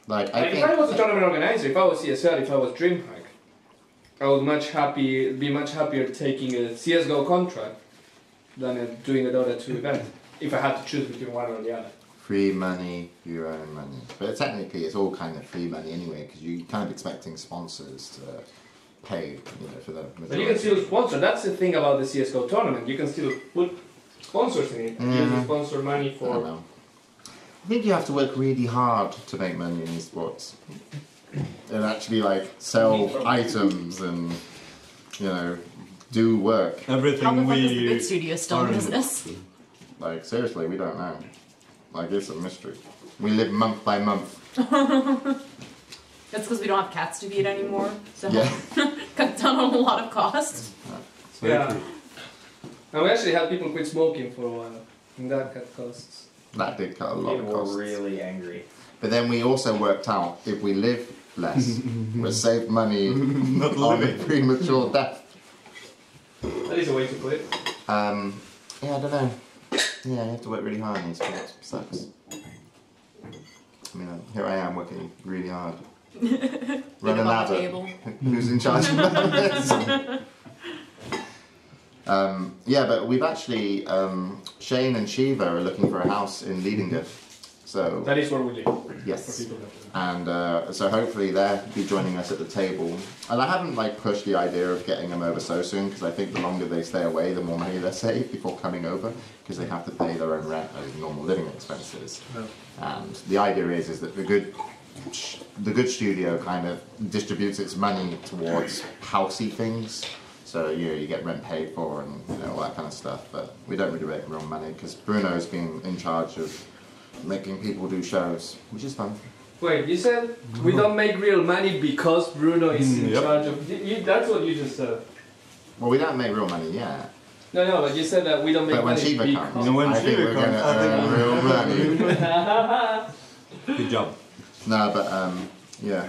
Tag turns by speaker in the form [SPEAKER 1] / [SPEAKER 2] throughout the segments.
[SPEAKER 1] Like
[SPEAKER 2] if I was a tournament organizer, if I was CSL, if I was DreamHack, I would be much happier taking a CS:GO contract than doing a Dota 2 event. If I had to choose between one or the other.
[SPEAKER 1] Free money, your own money. But technically, it's all kind of free money anyway, because you're kind of expecting sponsors to pay, for the majority.
[SPEAKER 2] But you can still sponsor. That's the thing about the CS:GO tournament. You can still put sponsors in it. Use the sponsor money for.
[SPEAKER 1] I think you have to work really hard to make money in esports, and actually sell items and do work.
[SPEAKER 3] Everything
[SPEAKER 4] How the fuck is the Good Studio still in business?
[SPEAKER 1] Seriously, we don't know. It's a mystery. We live month by month.
[SPEAKER 4] That's because we don't have cats to feed anymore, so
[SPEAKER 1] yeah.
[SPEAKER 4] cut down on a lot of costs.
[SPEAKER 2] Yeah. And we actually had people quit smoking for a while, and that cut costs.
[SPEAKER 1] That did cut a lot of costs.
[SPEAKER 5] People were really angry.
[SPEAKER 1] But then we also worked out if we live less, we'll save money on a premature death.
[SPEAKER 2] That is a way to put it.
[SPEAKER 1] Yeah, I don't know. Yeah, you have to work really hard in these sports. Sucks. I mean, here I am working really hard. Run a ladder. Who's in charge of this? Yeah, but we've actually Shane and Shiva are looking for a house in Leadinga. So
[SPEAKER 2] that is where we live.
[SPEAKER 1] Yes. And so hopefully they'll be joining us at the table. And I haven't pushed the idea of getting them over so soon, because I think the longer they stay away, the more money they save before coming over, because they have to pay their own rent as normal living expenses. Oh. And the idea is that the good studio kind of distributes its money towards housey things. So you get rent paid for and all that kind of stuff. But we don't really make real money because Bruno's been in charge of making people do shows, which is fun.
[SPEAKER 2] Wait, you said we don't make real money because Bruno is in charge of... that's what you just said.
[SPEAKER 1] Well, we don't make real money yet.
[SPEAKER 2] No, but you said that we don't make money
[SPEAKER 1] because...
[SPEAKER 2] But
[SPEAKER 1] when Shiva comes, I think we're going to earn real money.
[SPEAKER 3] Good job.
[SPEAKER 1] No, but, yeah.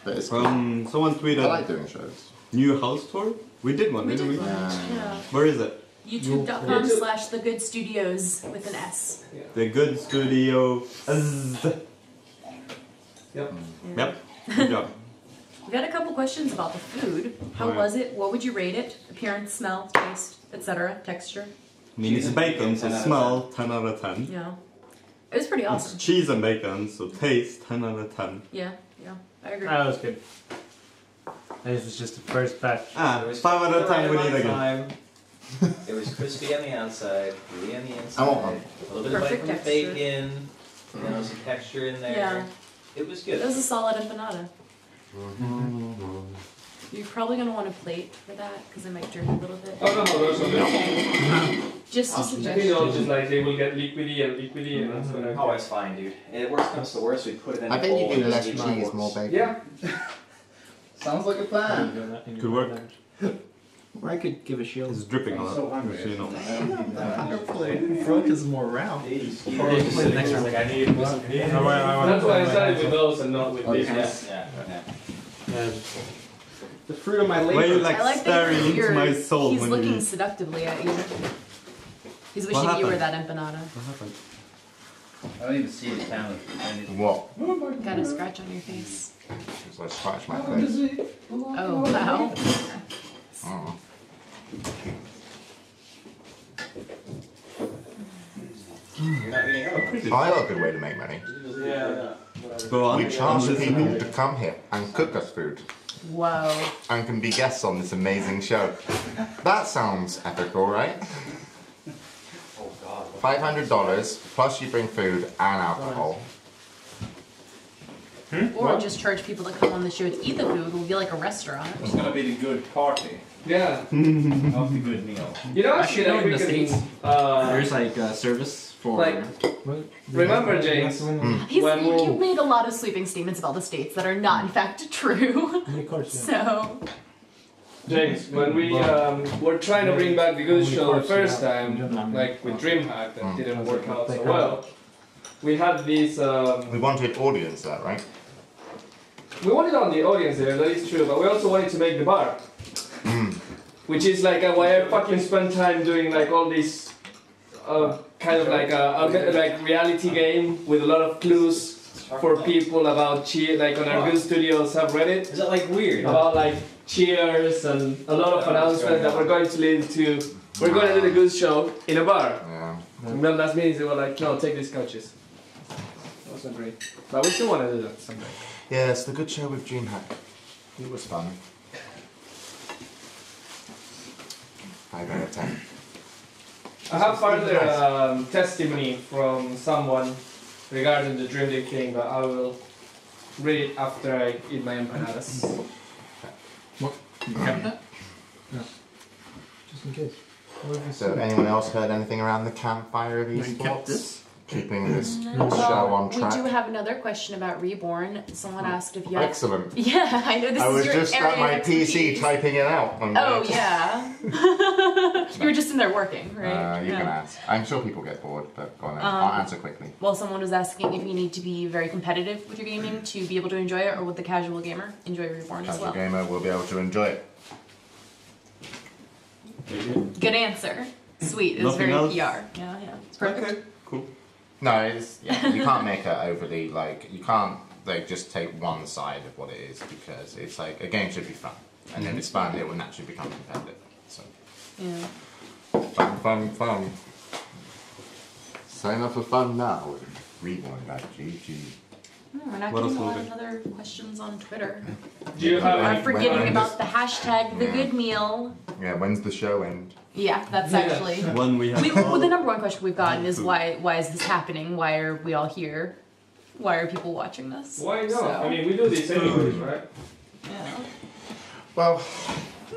[SPEAKER 1] But it's
[SPEAKER 3] someone tweeted...
[SPEAKER 1] I like doing shows.
[SPEAKER 3] New house tour? We did one, didn't we?
[SPEAKER 4] Yeah.
[SPEAKER 3] Where is it?
[SPEAKER 4] YouTube.com/thegoodstudios with an S.
[SPEAKER 2] Yeah.
[SPEAKER 3] The Good Studio.
[SPEAKER 2] Yep.
[SPEAKER 3] Yep. Good job.
[SPEAKER 4] We got a couple questions about the food. How was it? What would you rate it? Appearance, smell, taste, etc., texture?
[SPEAKER 3] I mean, it's bacon, so smell 10 out of 10.
[SPEAKER 4] Yeah. It was pretty awesome.
[SPEAKER 3] It's cheese and bacon, so taste 10 out of 10.
[SPEAKER 4] Yeah, I agree.
[SPEAKER 6] That was good. This was just the first batch.
[SPEAKER 3] 5 out of 10 we need again.
[SPEAKER 5] It was crispy on the outside, gooey on the inside.
[SPEAKER 1] I want one.
[SPEAKER 5] A little bit of bite from the bacon, some texture in there.
[SPEAKER 4] Yeah.
[SPEAKER 5] It was good.
[SPEAKER 4] It was a solid empanada. You're probably going to want a plate for that, because it might drip a little bit.
[SPEAKER 2] Oh, no, there's something.
[SPEAKER 4] Just a suggestion.
[SPEAKER 2] They will get liquidy and that's what I...
[SPEAKER 5] Oh, it's fine, dude. It worst comes to worst, we put it in
[SPEAKER 1] I
[SPEAKER 5] a
[SPEAKER 1] think
[SPEAKER 5] bowl.
[SPEAKER 1] you do less cheese, more bacon.
[SPEAKER 2] Yeah.
[SPEAKER 7] Sounds like a plan.
[SPEAKER 3] Good work.
[SPEAKER 6] Or I could give a shield.
[SPEAKER 3] It's dripping a lot.
[SPEAKER 7] So hungry.
[SPEAKER 3] So you know.
[SPEAKER 7] Frog is more round.
[SPEAKER 6] Next round.
[SPEAKER 2] I need that's why I started with those and not with this.
[SPEAKER 5] Yeah.
[SPEAKER 6] The fruit of my labor.
[SPEAKER 3] Why are you
[SPEAKER 4] I like
[SPEAKER 3] staring
[SPEAKER 4] that
[SPEAKER 3] into my soul
[SPEAKER 4] he's
[SPEAKER 3] when
[SPEAKER 4] looking
[SPEAKER 3] you eat?
[SPEAKER 4] seductively at you. He's
[SPEAKER 3] What
[SPEAKER 4] wishing you were
[SPEAKER 3] happened?
[SPEAKER 4] that empanada.
[SPEAKER 3] What happened?
[SPEAKER 7] I don't even see the camera.
[SPEAKER 1] What?
[SPEAKER 4] Got a scratch on your face.
[SPEAKER 1] So I scratch my face.
[SPEAKER 4] Oh, wow.
[SPEAKER 1] Oh.
[SPEAKER 5] You're not getting out.
[SPEAKER 1] I got a good way to make money.
[SPEAKER 2] Yeah.
[SPEAKER 3] Go on.
[SPEAKER 1] We charge people to come here and cook us food.
[SPEAKER 4] Whoa.
[SPEAKER 1] And can be guests on this amazing show. That sounds ethical, right? $500 plus you bring food and alcohol.
[SPEAKER 4] Or just charge people to come on the show to eat the food. We'll be like a restaurant.
[SPEAKER 7] It's gonna be the good party
[SPEAKER 2] Yeah.
[SPEAKER 7] of the good meal.
[SPEAKER 2] You know,
[SPEAKER 6] Actually,
[SPEAKER 2] actually,
[SPEAKER 6] in
[SPEAKER 2] we
[SPEAKER 6] the
[SPEAKER 2] can...
[SPEAKER 6] States, there's like service for...
[SPEAKER 2] Like, remember, James,
[SPEAKER 4] You've made a lot of sweeping statements about the States that are not, in fact, true. So...
[SPEAKER 2] James, when we were trying to bring back the good show the first time, like with DreamHack, that didn't work out so well, we had these...
[SPEAKER 1] We wanted audience there, right?
[SPEAKER 2] We wanted on the audience there, that is true, but we also wanted to make the bar. Which is like why I fucking spend time doing like all this kind of like a reality game with a lot of clues for people about cheer, like on our Good Studios subreddit,
[SPEAKER 5] Is that like weird?
[SPEAKER 2] about like cheers and a lot of announcements that we're going to lead to. We're going to do the Goose Show in a bar.
[SPEAKER 1] Yeah.
[SPEAKER 2] And then last minute they were like, no, take these couches. That wasn't great. But we still want to do that someday.
[SPEAKER 1] Yeah, it's the good show with DreamHack. It was fun. 5 out of 10.
[SPEAKER 2] I have further testimony from someone regarding the Dream League thing, but I will read it after I eat my empanadas.
[SPEAKER 6] What? You kept that? No. Just in case. What have you
[SPEAKER 1] So,
[SPEAKER 6] seen?
[SPEAKER 1] anyone else heard anything around the campfire of
[SPEAKER 6] No, you kept
[SPEAKER 1] esports?
[SPEAKER 6] this?
[SPEAKER 1] Keeping this
[SPEAKER 4] No.
[SPEAKER 1] show on
[SPEAKER 4] We
[SPEAKER 1] track.
[SPEAKER 4] do have another question about Reborn. Someone asked if you had...
[SPEAKER 1] Excellent.
[SPEAKER 4] Yeah, I know this
[SPEAKER 1] I
[SPEAKER 4] is
[SPEAKER 1] was
[SPEAKER 4] your
[SPEAKER 1] just
[SPEAKER 4] area
[SPEAKER 1] at my
[SPEAKER 4] of
[SPEAKER 1] PC
[SPEAKER 4] expertise.
[SPEAKER 1] typing it out. On
[SPEAKER 4] Oh,
[SPEAKER 1] the-
[SPEAKER 4] yeah. You were just in there working, right?
[SPEAKER 1] You
[SPEAKER 4] Yeah.
[SPEAKER 1] can ask. I'm sure people get bored, but go on then. I'll answer quickly.
[SPEAKER 4] Well, someone was asking if you need to be very competitive with your gaming to be able to enjoy it, or would the casual gamer enjoy Reborn as
[SPEAKER 1] Casual
[SPEAKER 4] well?
[SPEAKER 1] gamer will be able to enjoy it.
[SPEAKER 4] Good answer. Sweet. It was
[SPEAKER 3] Nothing
[SPEAKER 4] very
[SPEAKER 3] else?
[SPEAKER 4] PR. Yeah, yeah. It's perfect.
[SPEAKER 3] Okay, cool.
[SPEAKER 1] No, it's you can't make it overly like you can't like just take one side of what it is because it's like a game should be fun, and then it's fun, it will naturally become competitive. So
[SPEAKER 4] Yeah.
[SPEAKER 1] fun. Sign up for fun now with Reborn.gg.
[SPEAKER 4] We're not
[SPEAKER 3] What
[SPEAKER 4] getting a
[SPEAKER 3] else
[SPEAKER 4] lot
[SPEAKER 3] will
[SPEAKER 4] of other questions on Twitter.
[SPEAKER 2] Do you have
[SPEAKER 4] I'm
[SPEAKER 2] any?
[SPEAKER 4] forgetting
[SPEAKER 1] when
[SPEAKER 4] about the hashtag the
[SPEAKER 1] Yeah.
[SPEAKER 4] good meal.
[SPEAKER 1] Yeah, when's the show end?
[SPEAKER 4] Yeah, that's
[SPEAKER 2] Yeah.
[SPEAKER 4] actually.
[SPEAKER 3] One we have.
[SPEAKER 4] Well, the number one question we've gotten is why is this happening? Why are we all here? Why are people watching this?
[SPEAKER 2] Why not?
[SPEAKER 4] So,
[SPEAKER 2] I mean, we do this anyways, right?
[SPEAKER 4] yeah.
[SPEAKER 1] Well,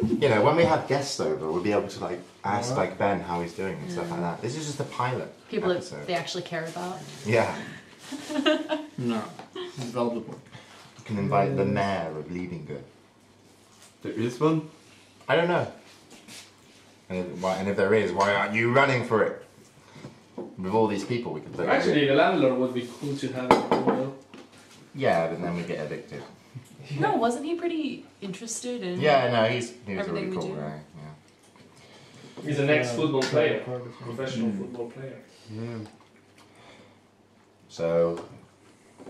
[SPEAKER 1] you know, when we have guests over, we'll be able to like ask like Ben how he's doing and stuff like that. This is just a pilot
[SPEAKER 4] People that
[SPEAKER 1] episode.
[SPEAKER 4] they actually care about.
[SPEAKER 1] Yeah,
[SPEAKER 6] No. Developable.
[SPEAKER 1] you can invite the mayor of Leadingo.
[SPEAKER 3] There is one.
[SPEAKER 1] I don't know. And if there is, why aren't you running for it? With all these people, we could vote.
[SPEAKER 2] Actually, the landlord would be cool to have it. Well.
[SPEAKER 1] Yeah, but then we get evicted.
[SPEAKER 4] No, wasn't he pretty interested in?
[SPEAKER 1] Yeah, no, he was
[SPEAKER 4] Everything
[SPEAKER 1] really
[SPEAKER 4] we
[SPEAKER 1] cool,
[SPEAKER 4] do.
[SPEAKER 1] right? Yeah.
[SPEAKER 2] He's an ex-football player, professional football player.
[SPEAKER 3] Yeah.
[SPEAKER 1] So,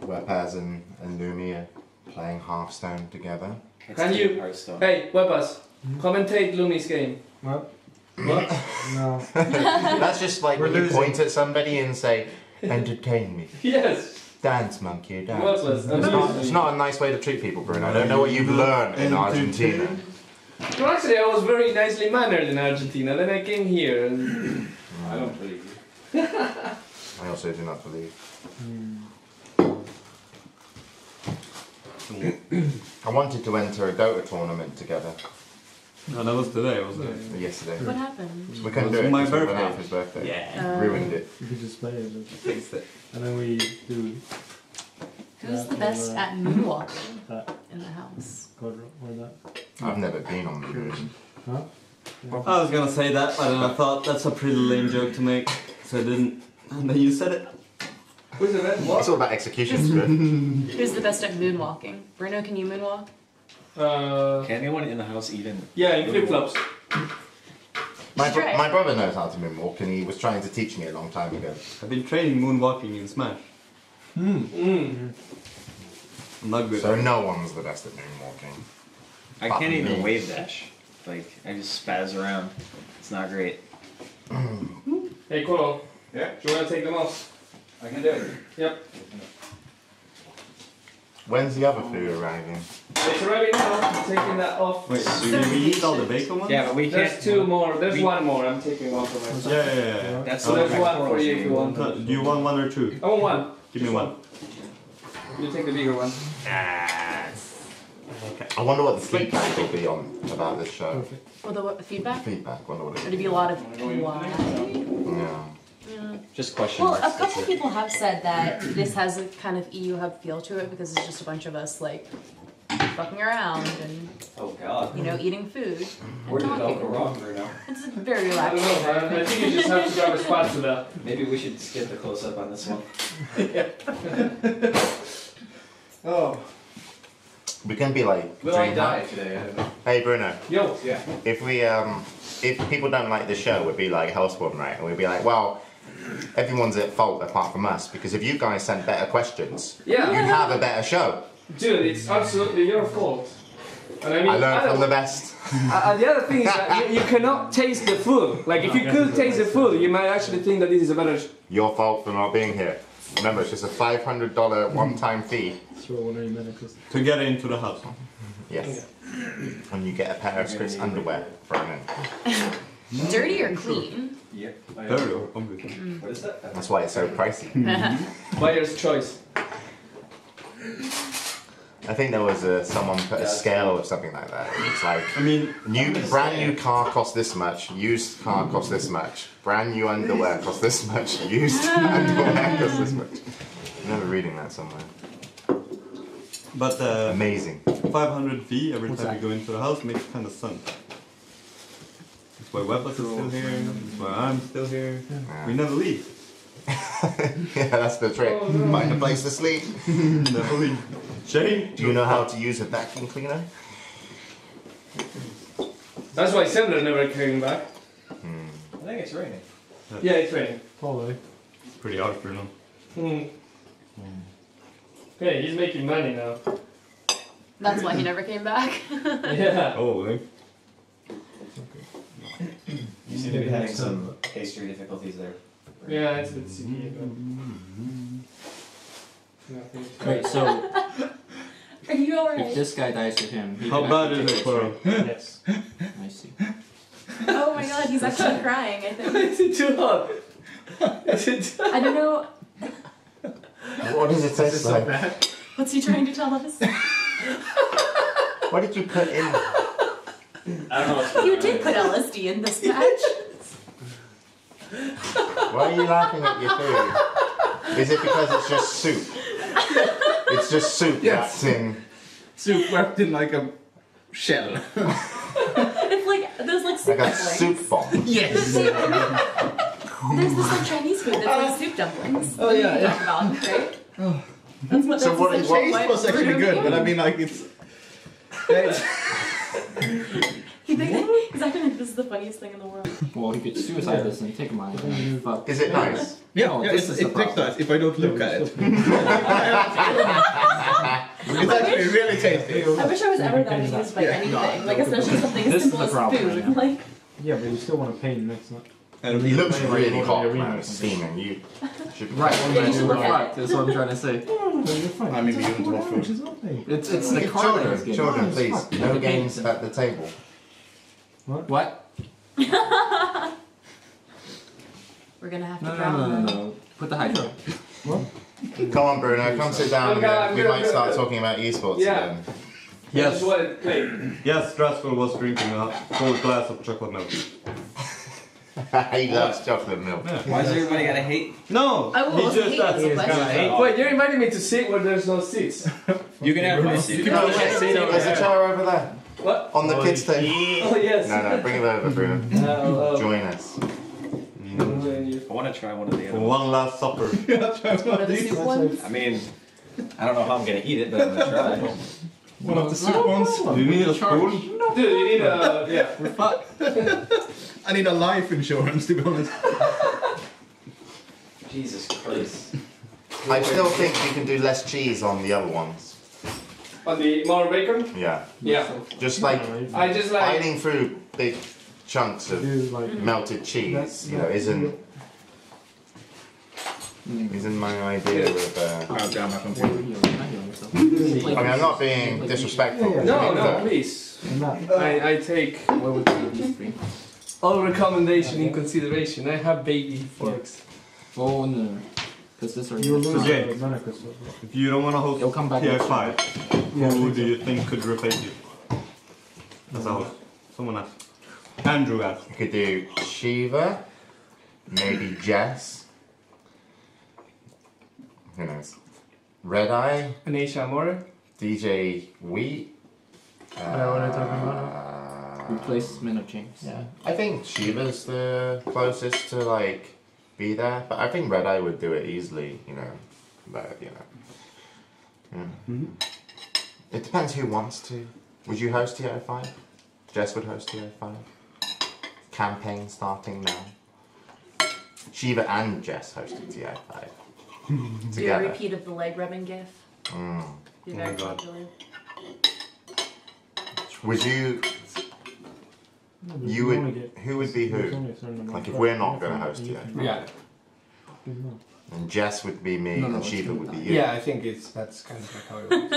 [SPEAKER 1] Webaz and Lumi are playing Hearthstone together.
[SPEAKER 2] Can you-
[SPEAKER 5] Hearthstone.
[SPEAKER 2] Hey, Webas, commentate Lumi's game.
[SPEAKER 6] What?
[SPEAKER 2] What?
[SPEAKER 6] No.
[SPEAKER 1] That's just like
[SPEAKER 6] We're
[SPEAKER 1] when you
[SPEAKER 6] losing.
[SPEAKER 1] point at somebody and say, entertain me.
[SPEAKER 2] Yes.
[SPEAKER 1] Dance, monkey, dance.
[SPEAKER 2] Webas,
[SPEAKER 1] It's not a nice way to treat people, Bruno. I don't know what you've learned in Argentina.
[SPEAKER 2] Well, actually, I was very nicely mannered in Argentina. Then I came here, and
[SPEAKER 7] I don't believe you.
[SPEAKER 1] I also do not believe. I wanted to enter a Dota tournament together
[SPEAKER 3] No, that was today, wasn't it?
[SPEAKER 1] yesterday.
[SPEAKER 4] What happened?
[SPEAKER 1] We couldn't
[SPEAKER 3] It
[SPEAKER 1] do
[SPEAKER 3] was
[SPEAKER 1] it
[SPEAKER 3] my
[SPEAKER 1] because we went
[SPEAKER 3] birthday.
[SPEAKER 1] out for his birthday.
[SPEAKER 3] Yeah.
[SPEAKER 1] Ruined it.
[SPEAKER 6] You could just play it. and-
[SPEAKER 3] Fixed it.
[SPEAKER 6] And then we do
[SPEAKER 4] Who's the best at moonwalking
[SPEAKER 6] that.
[SPEAKER 4] in the house?
[SPEAKER 6] Quadro, or that.
[SPEAKER 1] I've never been on the moon.
[SPEAKER 6] Huh?
[SPEAKER 3] I was gonna say that, but then I thought that's a pretty lame joke to make, so I didn't. And then you said it.
[SPEAKER 2] who's the best?
[SPEAKER 1] It's
[SPEAKER 2] What?
[SPEAKER 1] all about execution, Stuart.
[SPEAKER 4] Who's the best at moonwalking? Bruno, can you moonwalk?
[SPEAKER 5] Can anyone in the house even?
[SPEAKER 2] Yeah, in flip flops.
[SPEAKER 4] Stray.
[SPEAKER 1] My brother knows how to moonwalk, and he was trying to teach me a long time ago.
[SPEAKER 3] I've been training moonwalking in Smash. I'm not good.
[SPEAKER 1] So no one's the best at moonwalking.
[SPEAKER 5] I
[SPEAKER 1] Fuck
[SPEAKER 5] can't even
[SPEAKER 1] me.
[SPEAKER 5] wave dash. Like, I just spaz around. It's not great.
[SPEAKER 2] Hey, Koro,
[SPEAKER 7] Yeah,
[SPEAKER 2] do you want to take them off?
[SPEAKER 7] I can do it.
[SPEAKER 2] Yep.
[SPEAKER 1] When's the other food arriving?
[SPEAKER 2] It's arriving now. I'm taking that off.
[SPEAKER 3] Wait, did we eat all the bacon ones?
[SPEAKER 5] Yeah, but we
[SPEAKER 2] There's
[SPEAKER 5] can't.
[SPEAKER 2] two more. There's
[SPEAKER 5] we-
[SPEAKER 2] one more. I'm taking one for myself.
[SPEAKER 3] Yeah.
[SPEAKER 5] That's
[SPEAKER 2] So
[SPEAKER 5] the
[SPEAKER 2] there's one
[SPEAKER 5] pectorals
[SPEAKER 2] for you if you
[SPEAKER 5] game.
[SPEAKER 2] want.
[SPEAKER 3] Do you want one or two?
[SPEAKER 2] I want one.
[SPEAKER 3] Give me one.
[SPEAKER 2] You take the bigger one.
[SPEAKER 3] Okay.
[SPEAKER 1] I wonder what the feedback will be on about this show.
[SPEAKER 6] Perfect.
[SPEAKER 4] Well, the feedback?
[SPEAKER 1] Feedback, wonder what it
[SPEAKER 4] Would it be a lot of why?
[SPEAKER 1] Yeah.
[SPEAKER 4] Yeah.
[SPEAKER 5] Just question
[SPEAKER 4] Well, a
[SPEAKER 5] marks.
[SPEAKER 4] couple people have said that this has a kind of EU hub feel to it because it's just a bunch of us like fucking around and
[SPEAKER 7] Oh god.
[SPEAKER 4] eating food
[SPEAKER 7] Where
[SPEAKER 4] and
[SPEAKER 7] did it all go
[SPEAKER 4] talking.
[SPEAKER 7] wrong, Bruno?
[SPEAKER 4] It's a very
[SPEAKER 2] I don't
[SPEAKER 4] relaxing.
[SPEAKER 2] know, man. I think you just have to grab a spatula.
[SPEAKER 5] Maybe we should skip the close up on this one.
[SPEAKER 2] Oh.
[SPEAKER 1] We can be like.
[SPEAKER 7] Will I
[SPEAKER 1] Dream
[SPEAKER 7] die
[SPEAKER 1] Hut.
[SPEAKER 7] today? I don't know.
[SPEAKER 1] Hey Bruno,
[SPEAKER 2] Yo.
[SPEAKER 7] Yeah.
[SPEAKER 1] if we if people don't like the show, we'd be like Hellspawn, right? And we'd be like, well, everyone's at fault apart from us, because if you guys sent better questions,
[SPEAKER 2] Yeah.
[SPEAKER 1] you'd have a better show.
[SPEAKER 2] Dude, it's absolutely your fault. And I mean,
[SPEAKER 1] I learned from the best.
[SPEAKER 2] the other thing is that you cannot taste the food. Like, if you could taste the food, you might actually think that this is a better.
[SPEAKER 1] Your fault for not being here. Remember, it's just a $500 one-time fee.
[SPEAKER 6] Throw one of your medicals.
[SPEAKER 3] To get into the house.
[SPEAKER 1] Yes. And you get a pair of Chris underwear thrown in.
[SPEAKER 4] Dirty or clean?
[SPEAKER 7] Yep.
[SPEAKER 3] Dirty, obviously.
[SPEAKER 7] What is that?
[SPEAKER 1] That's why it's so pricey.
[SPEAKER 2] Buyer's choice.
[SPEAKER 1] I think there was someone put a scale or something like that. It's like,
[SPEAKER 3] I mean,
[SPEAKER 1] brand new car costs this much, used car costs this much, brand new underwear costs this much, used underwear costs this much. I remember reading that somewhere.
[SPEAKER 3] but
[SPEAKER 1] Amazing.
[SPEAKER 3] 500 fee every time you go into the house makes kind of sense. That's why Webbers is still here, that's why I'm still here.
[SPEAKER 1] Yeah.
[SPEAKER 3] We never leave.
[SPEAKER 1] Yeah, that's the trick. Find a place to sleep.
[SPEAKER 3] Never leave. Shane?
[SPEAKER 1] Do you know how to use a vacuum cleaner?
[SPEAKER 2] That's why Sandra never came back.
[SPEAKER 7] I think it's raining.
[SPEAKER 2] Yeah, it's raining.
[SPEAKER 6] Probably.
[SPEAKER 3] It's pretty hard for them.
[SPEAKER 2] Hey, he's making money now.
[SPEAKER 4] That's why he never came back.
[SPEAKER 2] Yeah.
[SPEAKER 3] Oh, eh?
[SPEAKER 7] You seem to be having some pastry difficulties there.
[SPEAKER 2] Yeah, it's CP. Nothing.
[SPEAKER 8] Wait, so
[SPEAKER 4] Are you
[SPEAKER 8] if
[SPEAKER 4] alright?
[SPEAKER 8] this guy dies to him, he
[SPEAKER 3] How
[SPEAKER 8] can
[SPEAKER 3] bad
[SPEAKER 8] actually
[SPEAKER 3] is
[SPEAKER 8] take
[SPEAKER 3] it for
[SPEAKER 6] Yes.
[SPEAKER 8] I see.
[SPEAKER 4] Oh my god, he's actually crying, I think.
[SPEAKER 2] Is it too hot? Is it?
[SPEAKER 4] I don't know.
[SPEAKER 1] What does it taste like?
[SPEAKER 6] bad?
[SPEAKER 4] What's he trying to tell us?
[SPEAKER 1] What did you put in?
[SPEAKER 7] I don't know what's
[SPEAKER 4] You did put LSD in this patch.
[SPEAKER 1] Why are you laughing at your food? Is it because it's just soup? It's just soup
[SPEAKER 6] Yes.
[SPEAKER 1] wrapped in.
[SPEAKER 6] Soup wrapped in like a shell.
[SPEAKER 4] It's like, there's like soup
[SPEAKER 1] Like a
[SPEAKER 4] dumplings.
[SPEAKER 1] soup bomb.
[SPEAKER 6] Yes.
[SPEAKER 4] There's this like Chinese food that's like soup dumplings.
[SPEAKER 6] Oh, yeah,
[SPEAKER 4] that we
[SPEAKER 6] yeah.
[SPEAKER 4] talk about, right? That's what
[SPEAKER 1] So
[SPEAKER 4] that's
[SPEAKER 1] what-
[SPEAKER 4] essentially
[SPEAKER 6] Taste was actually
[SPEAKER 4] we're
[SPEAKER 6] good,
[SPEAKER 4] doing.
[SPEAKER 6] but I mean like it's.
[SPEAKER 4] He's acting like this is the funniest thing in the world.
[SPEAKER 8] Well, he could suicide this and take mine. Fuck.
[SPEAKER 1] Is it nice?
[SPEAKER 6] Yeah,
[SPEAKER 8] No,
[SPEAKER 6] yeah,
[SPEAKER 8] this is the
[SPEAKER 6] it tastes
[SPEAKER 8] problem.
[SPEAKER 6] nice if I don't look at it. It's actually really tasty.
[SPEAKER 4] I wish I was ever that amused by
[SPEAKER 6] Yeah.
[SPEAKER 4] anything, like especially something as
[SPEAKER 8] This is
[SPEAKER 4] simple
[SPEAKER 8] the
[SPEAKER 4] as
[SPEAKER 8] problem
[SPEAKER 4] food.
[SPEAKER 8] right now.
[SPEAKER 4] Like,
[SPEAKER 6] Yeah, but you still want to paint next time.
[SPEAKER 1] It looks really hot, man. It's steaming. You should.
[SPEAKER 8] Right,
[SPEAKER 4] Yeah, you
[SPEAKER 8] when
[SPEAKER 4] should
[SPEAKER 8] you
[SPEAKER 4] look at
[SPEAKER 8] reflect, that's what I'm trying to say.
[SPEAKER 6] I mean, we don't want food.
[SPEAKER 8] It's the car that is
[SPEAKER 1] Children,
[SPEAKER 8] getting
[SPEAKER 1] children, please. No games at the table.
[SPEAKER 8] What?
[SPEAKER 4] we're gonna have to
[SPEAKER 8] No,
[SPEAKER 4] drown
[SPEAKER 8] no, no, no,
[SPEAKER 4] them.
[SPEAKER 8] no. Put the hydro.
[SPEAKER 1] Come on, Bruno. Come sit down.
[SPEAKER 2] Okay,
[SPEAKER 1] We might start talking about esports
[SPEAKER 2] Yeah.
[SPEAKER 1] again.
[SPEAKER 3] Yes.
[SPEAKER 2] Just wanted clay.
[SPEAKER 3] Yes, Strasbourg was drinking a full glass of chocolate milk.
[SPEAKER 1] He loves chocolate milk.
[SPEAKER 7] Why does everybody gotta hate?
[SPEAKER 3] No!
[SPEAKER 4] I will
[SPEAKER 3] He
[SPEAKER 4] also
[SPEAKER 3] just
[SPEAKER 4] hate
[SPEAKER 3] that's
[SPEAKER 4] this
[SPEAKER 3] his kind of
[SPEAKER 4] question.
[SPEAKER 3] hate.
[SPEAKER 2] Wait, you're inviting me to sit where there's no seats.
[SPEAKER 7] You can have my seat.
[SPEAKER 2] No, yeah, sit over
[SPEAKER 1] There's a
[SPEAKER 2] there.
[SPEAKER 1] chair over there.
[SPEAKER 2] What?
[SPEAKER 1] On the kids' table.
[SPEAKER 2] Oh yes.
[SPEAKER 1] No, bring it over, Bruno.
[SPEAKER 2] Oh,
[SPEAKER 1] Join us.
[SPEAKER 7] I want to try one of the
[SPEAKER 3] For
[SPEAKER 7] other ones.
[SPEAKER 3] one last supper.
[SPEAKER 4] One of the soup ones.
[SPEAKER 7] I mean, I don't know how I'm gonna eat it, but I'm gonna try.
[SPEAKER 6] One of the soup ones.
[SPEAKER 3] Do you need a spoon?
[SPEAKER 2] Dude, you need a yeah.
[SPEAKER 6] I need a life insurance to be honest.
[SPEAKER 7] Jesus Christ.
[SPEAKER 1] I still think you can do less cheese on the other ones.
[SPEAKER 2] On the more bacon?
[SPEAKER 1] Yeah.
[SPEAKER 2] Yeah.
[SPEAKER 1] Just like
[SPEAKER 2] I just like
[SPEAKER 1] biting through big chunks of melted cheese, you know, isn't my idea of.
[SPEAKER 6] I'll down my computer.
[SPEAKER 1] I mean, I'm not being disrespectful.
[SPEAKER 2] no, please. I take
[SPEAKER 8] What would you use three?
[SPEAKER 2] all recommendation in consideration. I have baby forks.
[SPEAKER 8] Oh no. Because this already
[SPEAKER 6] You'll
[SPEAKER 8] has
[SPEAKER 6] lose
[SPEAKER 3] Okay.
[SPEAKER 6] the Monaco.
[SPEAKER 3] If you don't want to host
[SPEAKER 8] It'll come back
[SPEAKER 3] TI5,
[SPEAKER 6] Yeah,
[SPEAKER 3] who do you think could replace you? As a host. Someone asked. Andrew asked.
[SPEAKER 1] You could do Shiva, maybe Jess. Who knows? Red Eye,
[SPEAKER 2] Anisha Amore.
[SPEAKER 1] DJ Wheat.
[SPEAKER 6] what are you talking about?
[SPEAKER 8] Replacement of James.
[SPEAKER 1] Yeah, I think Shiva's the closest to like be there, but I think Red Eye would do it easily, you know. But you know, it depends who wants to. Would you host TO5? Jess would host TO5. Campaign starting now. Shiva and Jess hosted TI5
[SPEAKER 4] Do a
[SPEAKER 1] together.
[SPEAKER 4] repeat of the leg rubbing gif. Be
[SPEAKER 3] Oh
[SPEAKER 4] very
[SPEAKER 3] my God.
[SPEAKER 4] popular.
[SPEAKER 1] Would you? You would. Who would be who? Like if we're not going to host TI5,
[SPEAKER 2] Yeah.
[SPEAKER 1] and Jess would be me,
[SPEAKER 8] No,
[SPEAKER 1] and
[SPEAKER 8] it's
[SPEAKER 1] Shiva
[SPEAKER 8] not
[SPEAKER 1] would be
[SPEAKER 8] that.
[SPEAKER 1] you.
[SPEAKER 2] Yeah, I think that's kind of like how it works.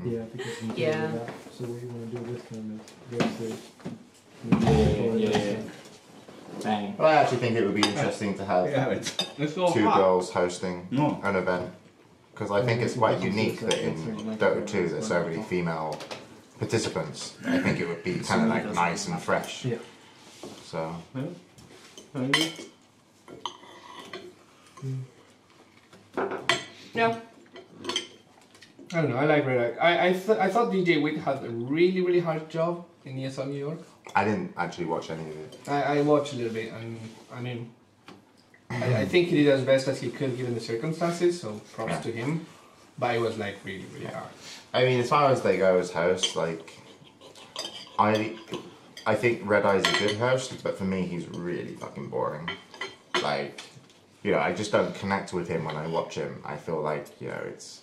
[SPEAKER 6] Yeah, because you
[SPEAKER 4] Yeah.
[SPEAKER 6] do that. So what you want to do this time is
[SPEAKER 8] Yeah. Bang.
[SPEAKER 1] But I actually think it would be interesting to have
[SPEAKER 3] It's all
[SPEAKER 1] two
[SPEAKER 3] hot.
[SPEAKER 1] girls hosting
[SPEAKER 3] No.
[SPEAKER 1] an event, because I think it's quite unique that in Dota 2 there's so many female participants. I think it would be kind of like nice and fresh.
[SPEAKER 6] Yeah.
[SPEAKER 1] So
[SPEAKER 2] Yeah. I don't know. I like Red Eye. I thought DJ Wick had a really hard job in ESL New York.
[SPEAKER 1] I didn't actually watch any of it.
[SPEAKER 2] I watched a little bit, and I mean, I think he did as best as he could given the circumstances. So props to him. But it was like really hard.
[SPEAKER 1] I mean, as far as they go as hosts, like I think Red Eye's a good host, but for me he's really fucking boring. Like, you know, I just don't connect with him when I watch him. I feel like, you know, it's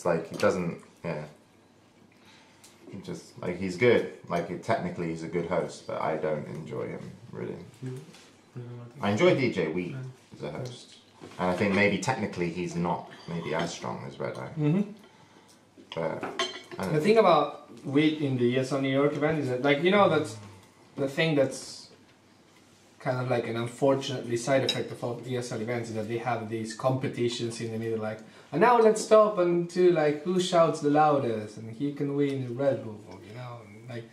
[SPEAKER 1] like he doesn't, yeah. He just, like, he's good. Like, technically he's a good host, but I don't enjoy him, really. I enjoy DJ Wee as a host. And I think maybe technically he's not maybe as strong as Red Eye. But I don't
[SPEAKER 2] The thing about Wick in the ESL New York event is that, like, you know, that's the thing that's kind of like an unfortunately side effect of all ESL events is that they have these competitions in the middle, like, and now let's stop and do like who shouts the loudest and he can win a Red Bull, you know, and, like,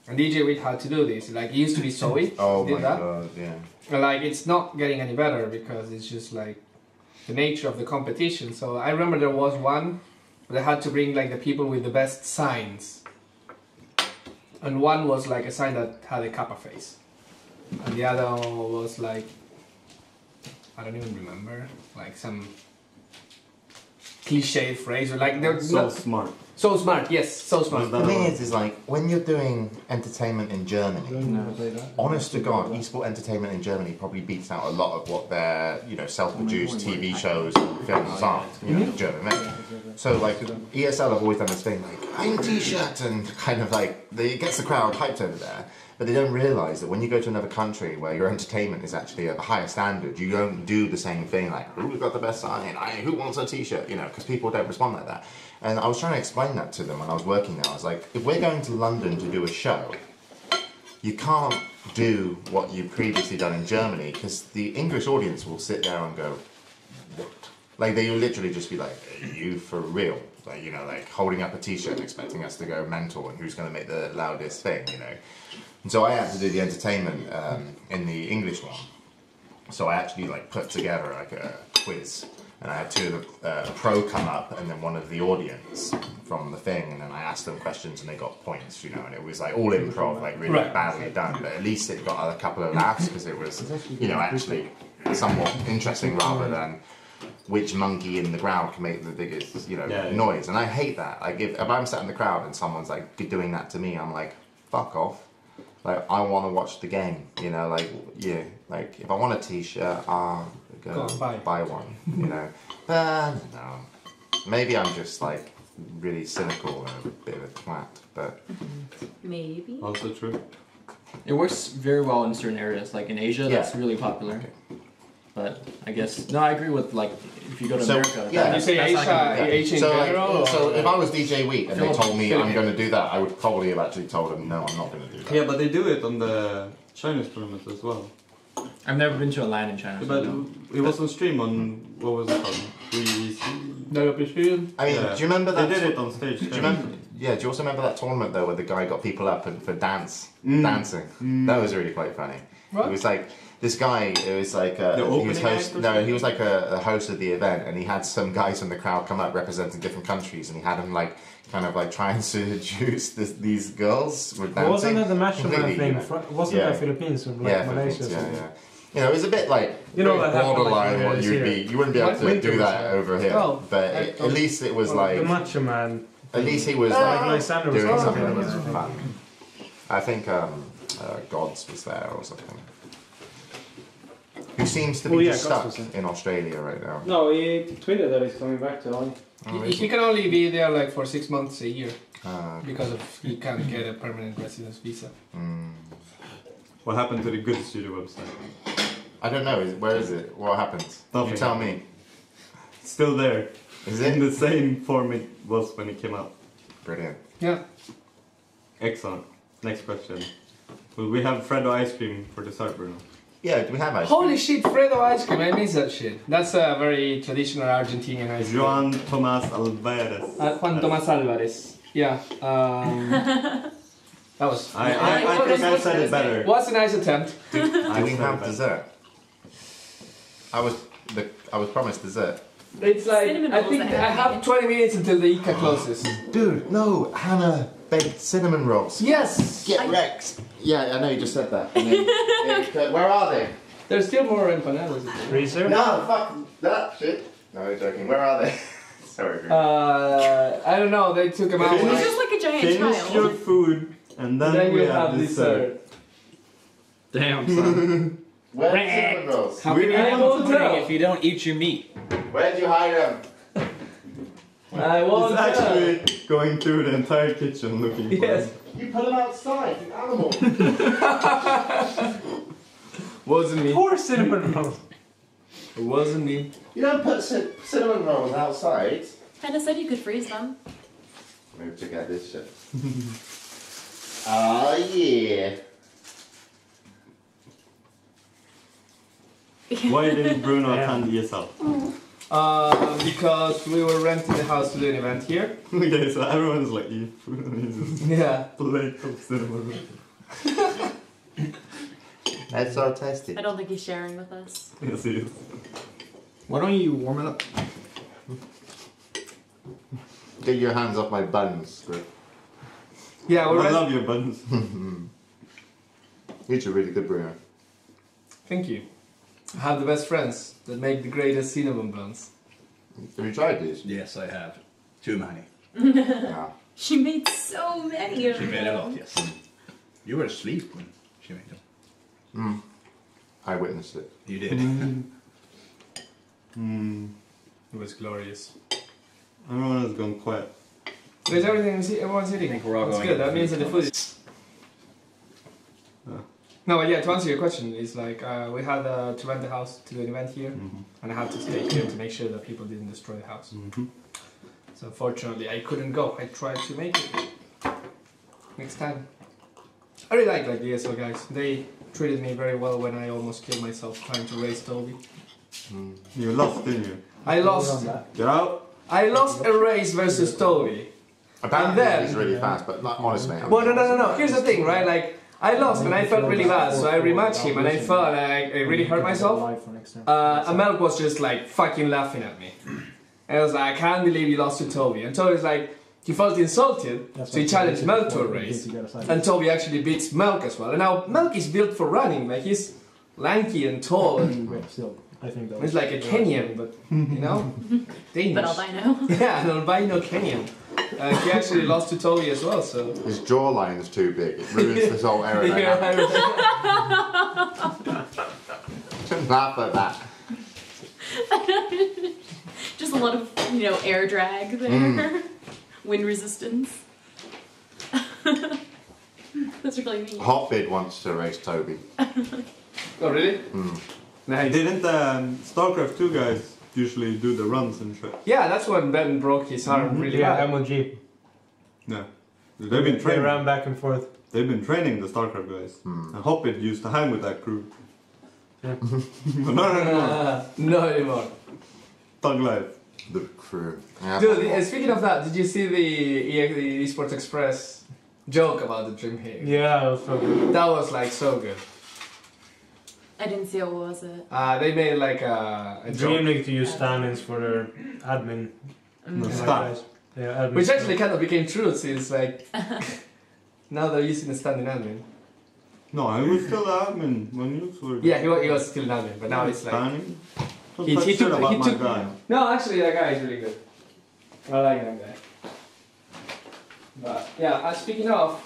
[SPEAKER 2] and DJ Wick had to do this. Like, it used to be Zoe
[SPEAKER 1] Oh
[SPEAKER 2] did
[SPEAKER 1] my
[SPEAKER 2] that.
[SPEAKER 1] god, yeah.
[SPEAKER 2] And, like, it's not getting any better because it's just like the nature of the competition. So I remember there was one where they had to bring like the people with the best signs, and one was like a sign that had a kappa face, and the other was like, I don't even remember, like some cliche phrase or like they're
[SPEAKER 3] So
[SPEAKER 2] not
[SPEAKER 3] smart.
[SPEAKER 2] so smart. Yes, so smart.
[SPEAKER 1] The thing is like, when you're doing entertainment in Germany, honest to God, esport entertainment in Germany probably beats out a lot of what their, you know, self-produced TV shows and films are, you know, German made. So like, ESL have always done this thing like, I'm a t-shirt, and kind of like, it gets the crowd hyped over there. But they don't realise that when you go to another country where your entertainment is actually at a higher standard, you don't do the same thing like, who's got the best sign? Who wants a t-shirt? You know, because people don't respond like that. And I was trying to explain that to them when I was working there. I was like, if we're going to London to do a show, you can't do what you've previously done in Germany, because the English audience will sit there and go, what? Like, they will literally just be like, are you for real? Like, you know, like holding up a t-shirt and expecting us to go mental and who's going to make the loudest thing, you know. And so I had to do the entertainment in the English one. So I actually like put together like a quiz, and I had two of the pro come up and then one of the audience from the thing, and then I asked them questions and they got points, you know, and it was like all improv, like really badly done, but at least it got a couple of laughs because it was, you know, actually somewhat interesting rather than which monkey in the crowd can make the biggest, you know, noise. And I hate that. Like if I'm sat in the crowd and someone's like doing that to me, I'm like, fuck off. Like, I want to watch the game, you know, like, yeah, like, if I want a t-shirt, I'll go buy one, you know. No. Maybe I'm just, like, really cynical and a bit of a twat, but...
[SPEAKER 4] Maybe.
[SPEAKER 3] Also true.
[SPEAKER 8] It works very well in certain areas, like in Asia, that's really popular.
[SPEAKER 1] Okay.
[SPEAKER 8] But I guess, no, I agree with, like, if you go to
[SPEAKER 1] So,
[SPEAKER 8] America,
[SPEAKER 1] yeah.
[SPEAKER 2] When you say
[SPEAKER 8] that's not gonna be
[SPEAKER 2] Asia in
[SPEAKER 1] So,
[SPEAKER 2] general,
[SPEAKER 1] like, so
[SPEAKER 2] or-
[SPEAKER 1] if I was DJ Week and they told me I'm
[SPEAKER 2] Philippines.
[SPEAKER 1] going to do that, I would probably have actually told them, no, I'm not going to do that.
[SPEAKER 3] Yeah, but they do it on the Chinese tournament as well.
[SPEAKER 8] I've never been to a LAN in China.
[SPEAKER 3] But
[SPEAKER 8] so
[SPEAKER 3] it was on stream on, what was it called?
[SPEAKER 1] I mean, do you remember that?
[SPEAKER 3] They did it on stage.
[SPEAKER 1] Do you remember? Yeah, do you also remember that tournament though, where the guy got people up for dancing? That was really quite funny.
[SPEAKER 2] What?
[SPEAKER 1] It was like this guy. It was like he was
[SPEAKER 3] opening
[SPEAKER 1] host.
[SPEAKER 3] act or
[SPEAKER 1] No,
[SPEAKER 3] something?
[SPEAKER 1] he was like a host of the event, and he had some guys from the crowd come up representing different countries, and he had them like kind of like trying to seduce these girls with dancing.
[SPEAKER 6] Wasn't it the Masherman
[SPEAKER 1] Completely,
[SPEAKER 6] thing?
[SPEAKER 1] you know.
[SPEAKER 6] Wasn't
[SPEAKER 1] Yeah.
[SPEAKER 6] that Philippines or like
[SPEAKER 1] Yeah,
[SPEAKER 6] Malaysia?
[SPEAKER 1] Philippines,
[SPEAKER 6] or something?
[SPEAKER 1] yeah. You know, it was a bit like
[SPEAKER 6] You know
[SPEAKER 1] very
[SPEAKER 6] that happened,
[SPEAKER 1] borderline
[SPEAKER 6] like,
[SPEAKER 1] what
[SPEAKER 6] this
[SPEAKER 1] you'd
[SPEAKER 6] year.
[SPEAKER 1] be. You wouldn't be able to
[SPEAKER 6] Winter
[SPEAKER 1] do
[SPEAKER 6] was
[SPEAKER 1] that
[SPEAKER 6] there.
[SPEAKER 1] over here,
[SPEAKER 2] Oh,
[SPEAKER 1] but
[SPEAKER 2] I
[SPEAKER 1] at
[SPEAKER 2] don't-
[SPEAKER 1] least it was
[SPEAKER 6] The
[SPEAKER 1] like.
[SPEAKER 6] Macho Man.
[SPEAKER 1] At least he was
[SPEAKER 6] Like
[SPEAKER 1] like
[SPEAKER 6] Lysander was
[SPEAKER 1] doing
[SPEAKER 6] also
[SPEAKER 1] something that
[SPEAKER 6] there.
[SPEAKER 1] was fun. I think Gods was there or something. Who seems to be just
[SPEAKER 9] Gus
[SPEAKER 1] stuck
[SPEAKER 9] was in.
[SPEAKER 1] in Australia right now.
[SPEAKER 9] No, he tweeted that he's coming back to Hawaii.
[SPEAKER 1] Oh,
[SPEAKER 2] He can only be there like for 6 months a year
[SPEAKER 1] okay.
[SPEAKER 2] because of he can't get a permanent residence visa.
[SPEAKER 3] What happened to the Good Studio website?
[SPEAKER 1] I don't know. Where is it? What happens?
[SPEAKER 3] Nothing.
[SPEAKER 1] You tell me.
[SPEAKER 3] It's still there.
[SPEAKER 1] Is
[SPEAKER 3] In
[SPEAKER 1] it?
[SPEAKER 3] the same form it was when it came out.
[SPEAKER 1] Brilliant.
[SPEAKER 2] Yeah.
[SPEAKER 3] Excellent. Next question. Will we have Freddo ice cream for dessert, Bruno?
[SPEAKER 1] Yeah, do we have ice cream?
[SPEAKER 2] Holy shit, Fredo ice cream! I miss that shit. That's a very traditional Argentinian ice cream.
[SPEAKER 3] Juan Tomás Alvarez.
[SPEAKER 2] Juan Tomás Alvarez. Yeah. That was.
[SPEAKER 3] I think I said it better.
[SPEAKER 2] Was a nice attempt.
[SPEAKER 1] Do we
[SPEAKER 3] said
[SPEAKER 1] have
[SPEAKER 3] it better.
[SPEAKER 1] dessert? I was promised dessert.
[SPEAKER 2] It's like
[SPEAKER 4] Cinnamon
[SPEAKER 2] I
[SPEAKER 4] rolls
[SPEAKER 2] think
[SPEAKER 4] that
[SPEAKER 2] I
[SPEAKER 4] have
[SPEAKER 2] have 20 minutes until the Ica closes.
[SPEAKER 1] Dude, no, Hannah baked cinnamon rolls.
[SPEAKER 2] Yes.
[SPEAKER 1] Get Rex. Yeah, I know you just said that. And then, where are they?
[SPEAKER 2] There's still more empanadas.
[SPEAKER 9] Freezer?
[SPEAKER 1] No, fuck that shit. No, I'm joking. Where are they? Sorry. Bruno.
[SPEAKER 2] I don't know. They took them out.
[SPEAKER 4] It's
[SPEAKER 2] when
[SPEAKER 4] just like a giant
[SPEAKER 3] Finish
[SPEAKER 4] child.
[SPEAKER 3] your food and then,
[SPEAKER 2] then
[SPEAKER 3] we
[SPEAKER 2] you
[SPEAKER 3] have dessert.
[SPEAKER 8] Damn, son.
[SPEAKER 1] Where's the cinnamon rolls?
[SPEAKER 8] How can you
[SPEAKER 2] I
[SPEAKER 8] have
[SPEAKER 2] won't
[SPEAKER 8] them
[SPEAKER 2] tell.
[SPEAKER 8] if you don't eat your meat?
[SPEAKER 1] Where'd you hide them?
[SPEAKER 2] I won't
[SPEAKER 3] It's
[SPEAKER 2] tell.
[SPEAKER 3] actually going through the entire kitchen looking for
[SPEAKER 2] Yes.
[SPEAKER 3] them.
[SPEAKER 1] You put them outside, you animal.
[SPEAKER 2] Wasn't me.
[SPEAKER 9] Poor cinnamon rolls.
[SPEAKER 2] It wasn't me.
[SPEAKER 1] You don't put cinnamon rolls outside.
[SPEAKER 4] Hannah said you could freeze them.
[SPEAKER 1] Move to get this shit. Oh yeah.
[SPEAKER 3] Why didn't Bruno attend ESL?
[SPEAKER 2] Because we were renting the house to do an event here.
[SPEAKER 3] Okay, so everyone's like, eat food and he's just
[SPEAKER 2] Yeah.
[SPEAKER 3] plate of cinnamon rolls.
[SPEAKER 1] That's so tasty.
[SPEAKER 4] I don't think he's sharing with us.
[SPEAKER 3] Yes, he is.
[SPEAKER 8] Why don't you warm it up?
[SPEAKER 1] Get your hands off my buns, Griff.
[SPEAKER 2] Yeah,
[SPEAKER 3] I
[SPEAKER 2] we're rent-
[SPEAKER 3] love your buns.
[SPEAKER 1] These are really good, Bruno.
[SPEAKER 2] Thank you. I have the best friends that make the greatest cinnamon buns.
[SPEAKER 1] Have you tried these?
[SPEAKER 10] Yes, I have. Too many.
[SPEAKER 1] Yeah.
[SPEAKER 4] She made so many of
[SPEAKER 10] She
[SPEAKER 4] them.
[SPEAKER 10] made a lot, yes. You were asleep when she made them.
[SPEAKER 1] I witnessed it.
[SPEAKER 10] You did.
[SPEAKER 2] It was glorious.
[SPEAKER 3] Everyone has gone quiet.
[SPEAKER 2] There's everything. Everyone's eating.
[SPEAKER 8] I think we're all
[SPEAKER 2] That's
[SPEAKER 8] going
[SPEAKER 2] good.
[SPEAKER 8] to
[SPEAKER 2] That means that the food is.
[SPEAKER 3] Oh.
[SPEAKER 2] No, but yeah. To answer your question, it's like we had to rent the house to do an event here, and I had to stay here to make sure that people didn't destroy the house. So unfortunately, I couldn't go. I tried to make it. Next time. I really like the ESL guys. They treated me very well when I almost killed myself trying to raise Toby.
[SPEAKER 3] You lost, didn't you?
[SPEAKER 2] I lost.
[SPEAKER 3] Get out.
[SPEAKER 2] I lost a race versus Toby.
[SPEAKER 1] Apparently,
[SPEAKER 2] then-
[SPEAKER 1] he's really fast, but like, honestly. I mean,
[SPEAKER 2] Well, no. Here's the thing, right? Like, I lost and I felt really bad, so I rematched him and I felt like I really hurt myself. Amel was just like fucking laughing at me. And I was like, I can't believe you lost to Toby. And Toby was like, he felt insulted, so he challenged Mel to a race. And Toby actually beats Melk as well. And now Melk is built for running, like he's lanky and tall and he's like a Kenyan, but you know, Danish.
[SPEAKER 4] But albino.
[SPEAKER 2] Yeah, an albino Kenyan. He actually lost to Toby as well, so.
[SPEAKER 1] His jawline is too big. It ruins this whole aerodynamic. Don't laugh at that.
[SPEAKER 4] Just a lot of, air drag there. Wind resistance. That's really mean.
[SPEAKER 1] Hotbid wants to race Toby.
[SPEAKER 2] Oh, really? Nice.
[SPEAKER 3] Didn't StarCraft 2 guys usually do the runs and shit?
[SPEAKER 2] Yeah, that's when Ben broke his arm really
[SPEAKER 9] Yeah,
[SPEAKER 2] bad.
[SPEAKER 9] MLG.
[SPEAKER 3] No. They've been
[SPEAKER 9] They
[SPEAKER 3] training.
[SPEAKER 9] ran back and forth.
[SPEAKER 3] They've been training the StarCraft guys. And Hotbid used to hang with that crew.
[SPEAKER 9] Yeah.
[SPEAKER 3] no.
[SPEAKER 2] No anymore.
[SPEAKER 3] Thug life.
[SPEAKER 1] The crew. Yeah,
[SPEAKER 2] Dude, speaking of that, did you see the Esports Express joke about the Dream Hair?
[SPEAKER 9] Yeah, it was so good.
[SPEAKER 2] That was like so good.
[SPEAKER 4] I didn't see it. What was it?
[SPEAKER 2] They made like a
[SPEAKER 9] Dream
[SPEAKER 2] joke,
[SPEAKER 9] League to use stand-ins for their admin.
[SPEAKER 3] No,
[SPEAKER 9] Like
[SPEAKER 3] stop.
[SPEAKER 9] guys. Yeah, admin.
[SPEAKER 2] which actually kind of became true since like now they're using the standing admin.
[SPEAKER 3] No, I was still admin when you were.
[SPEAKER 2] Yeah, he was still an admin, but now it's like
[SPEAKER 3] Standing.
[SPEAKER 2] He
[SPEAKER 3] He
[SPEAKER 2] took-
[SPEAKER 3] took about
[SPEAKER 2] he
[SPEAKER 3] my
[SPEAKER 2] took-
[SPEAKER 3] guy.
[SPEAKER 2] no, actually that guy is really good. I like that guy. But yeah, speaking of,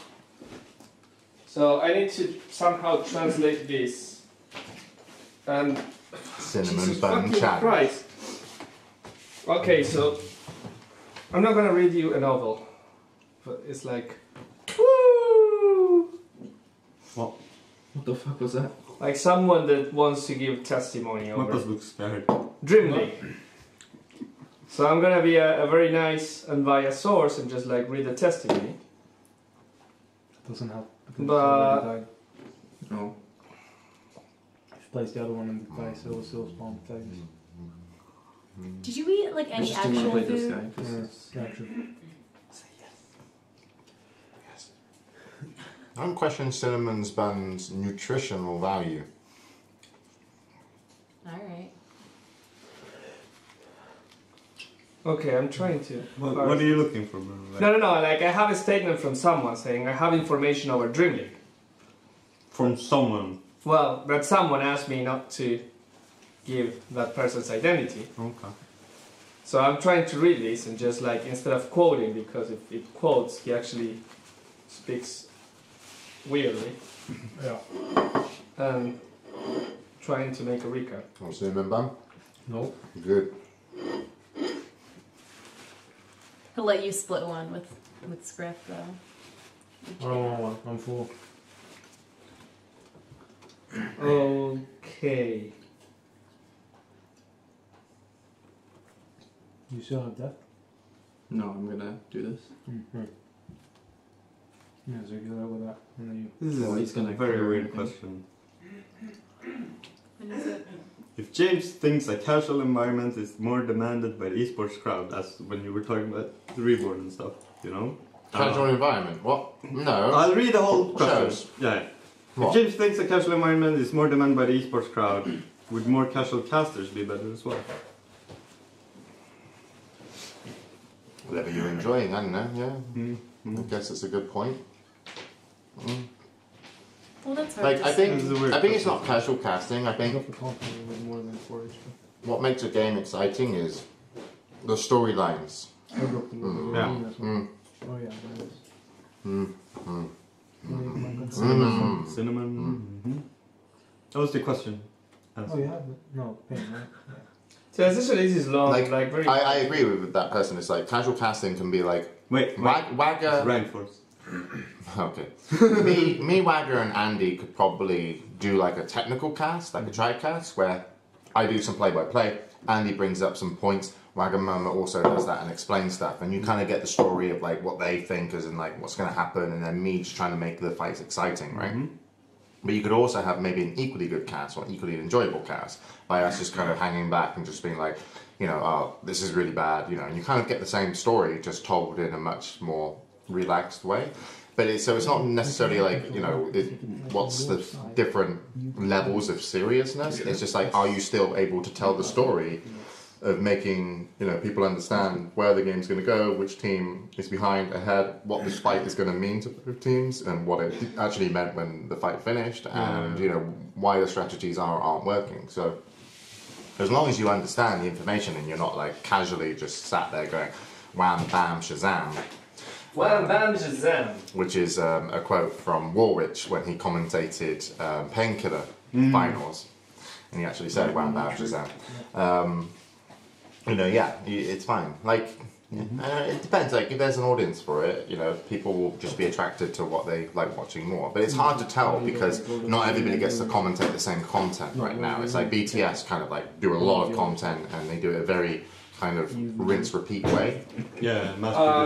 [SPEAKER 2] so I need to somehow translate this, and
[SPEAKER 1] cinnamon
[SPEAKER 2] Jesus
[SPEAKER 1] bun
[SPEAKER 2] fucking
[SPEAKER 1] challenge.
[SPEAKER 2] Christ. Okay, so I'm not gonna read you a novel, but it's like, woo!
[SPEAKER 3] What?
[SPEAKER 8] What the fuck was that?
[SPEAKER 2] Like someone that wants to give testimony
[SPEAKER 3] What
[SPEAKER 2] over
[SPEAKER 3] does look scared?
[SPEAKER 2] Dream League. So I'm gonna be a very nice unbiased source and just like read the testimony.
[SPEAKER 9] Doesn't help. Because
[SPEAKER 2] But-
[SPEAKER 9] it's already died.
[SPEAKER 8] No.
[SPEAKER 9] If you place the other one in the place, it will still spawn potatoes.
[SPEAKER 4] Did you eat like
[SPEAKER 8] I
[SPEAKER 4] any
[SPEAKER 8] just didn't want to
[SPEAKER 4] actual
[SPEAKER 8] play this
[SPEAKER 4] food?
[SPEAKER 8] guy. 'cause
[SPEAKER 9] Yeah,
[SPEAKER 8] it's-
[SPEAKER 9] actually.
[SPEAKER 1] I'm questioning cinnamon bun's nutritional value.
[SPEAKER 4] Alright.
[SPEAKER 2] Okay, I'm trying to.
[SPEAKER 3] What are you looking for, bro? Like,
[SPEAKER 2] No. Like I have a statement from someone saying I have information over Dream League.
[SPEAKER 3] from someone.
[SPEAKER 2] Well, that someone asked me not to give that person's identity.
[SPEAKER 3] Okay.
[SPEAKER 2] So I'm trying to read this and just like instead of quoting, because if it quotes, he actually speaks weirdly.
[SPEAKER 9] Yeah.
[SPEAKER 2] And trying to make a recap.
[SPEAKER 1] Want cinnamon bun?
[SPEAKER 9] No.
[SPEAKER 1] Good.
[SPEAKER 4] He'll let you split one with Scriff though.
[SPEAKER 9] I don't want one. I'm full.
[SPEAKER 2] Okay.
[SPEAKER 9] You still have that?
[SPEAKER 8] No, I'm gonna do this.
[SPEAKER 9] Mm-hmm. Yeah, so you go with that. And then you...
[SPEAKER 3] This is
[SPEAKER 8] Well, he's gonna
[SPEAKER 3] a very
[SPEAKER 8] clear
[SPEAKER 3] weird
[SPEAKER 8] everything.
[SPEAKER 3] question.
[SPEAKER 4] When is it?
[SPEAKER 3] If James thinks a casual environment is more demanded by the esports crowd, that's when you were talking about the reborn and stuff, you know?
[SPEAKER 1] Casual environment. What? No.
[SPEAKER 3] I'll read the whole question.
[SPEAKER 1] Shows.
[SPEAKER 3] Yeah.
[SPEAKER 1] What?
[SPEAKER 3] If James thinks a casual environment is more demanded by the esports crowd, would more casual casters be better as well?
[SPEAKER 1] Whatever you're enjoying, I don't know. Yeah.
[SPEAKER 3] Mm.
[SPEAKER 1] I guess it's a good point.
[SPEAKER 4] Well, that's hard
[SPEAKER 1] Like
[SPEAKER 4] to
[SPEAKER 1] I
[SPEAKER 4] say.
[SPEAKER 3] This is a weird
[SPEAKER 1] think it's not
[SPEAKER 3] question.
[SPEAKER 1] casual casting. I
[SPEAKER 9] Go
[SPEAKER 1] think
[SPEAKER 9] for content with more than 4 HP.
[SPEAKER 1] what makes a game exciting is the storylines.
[SPEAKER 9] I dropped a little bit.
[SPEAKER 3] Yeah.
[SPEAKER 9] That's one.
[SPEAKER 1] Mm.
[SPEAKER 9] Oh yeah, there is.
[SPEAKER 1] Mm. Mm.
[SPEAKER 3] Cinnamon.
[SPEAKER 1] Mm.
[SPEAKER 3] Cinnamon. Mm-hmm. That was the question.
[SPEAKER 9] Oh, you have it? No, pain, right? Yeah.
[SPEAKER 2] So essentially this is long,
[SPEAKER 1] Like,
[SPEAKER 2] like very...
[SPEAKER 1] I agree with that person. It's like casual casting can be like
[SPEAKER 3] Wait,
[SPEAKER 1] Wagger.
[SPEAKER 3] Reinforce.
[SPEAKER 1] Okay. me, Wagger, and Andy could probably do like a technical cast, like a tri-cast, where I do some play-by-play. Andy brings up some points. Wagamama also does that and explains stuff, and you kind of get the story of like what they think is and like what's going to happen, and then me just trying to make the fights exciting, right?
[SPEAKER 3] Mm-hmm.
[SPEAKER 1] But you could also have maybe an equally good cast or an equally enjoyable cast by us just kind of hanging back and just being like, you know, oh, this is really bad, you know, and you kind of get the same story just told in a much more relaxed way. But it's not necessarily like, you know, what's the different levels of seriousness. It's just like, are you still able to tell the story of making, you know, people understand where the game's going to go, which team is behind, ahead, what this fight is going to mean to both teams, and what it actually meant when the fight finished, and you know why the strategies aren't working. So as long as you understand the information and you're not like casually just sat there going wham bam shazam,
[SPEAKER 2] Wham bam shazam.
[SPEAKER 1] which is a quote from Warwich when he commentated Painkiller finals, and he actually said wham bam shazam. You know, yeah, it's fine. Like, it depends. Like, if there's an audience for it, you know, people will just be attracted to what they like watching more. But it's hard to tell because not everybody gets to commentate the same content right now. It's like BTS kind of like do a lot of content and they do it a very kind of rinse-repeat way.
[SPEAKER 3] Yeah,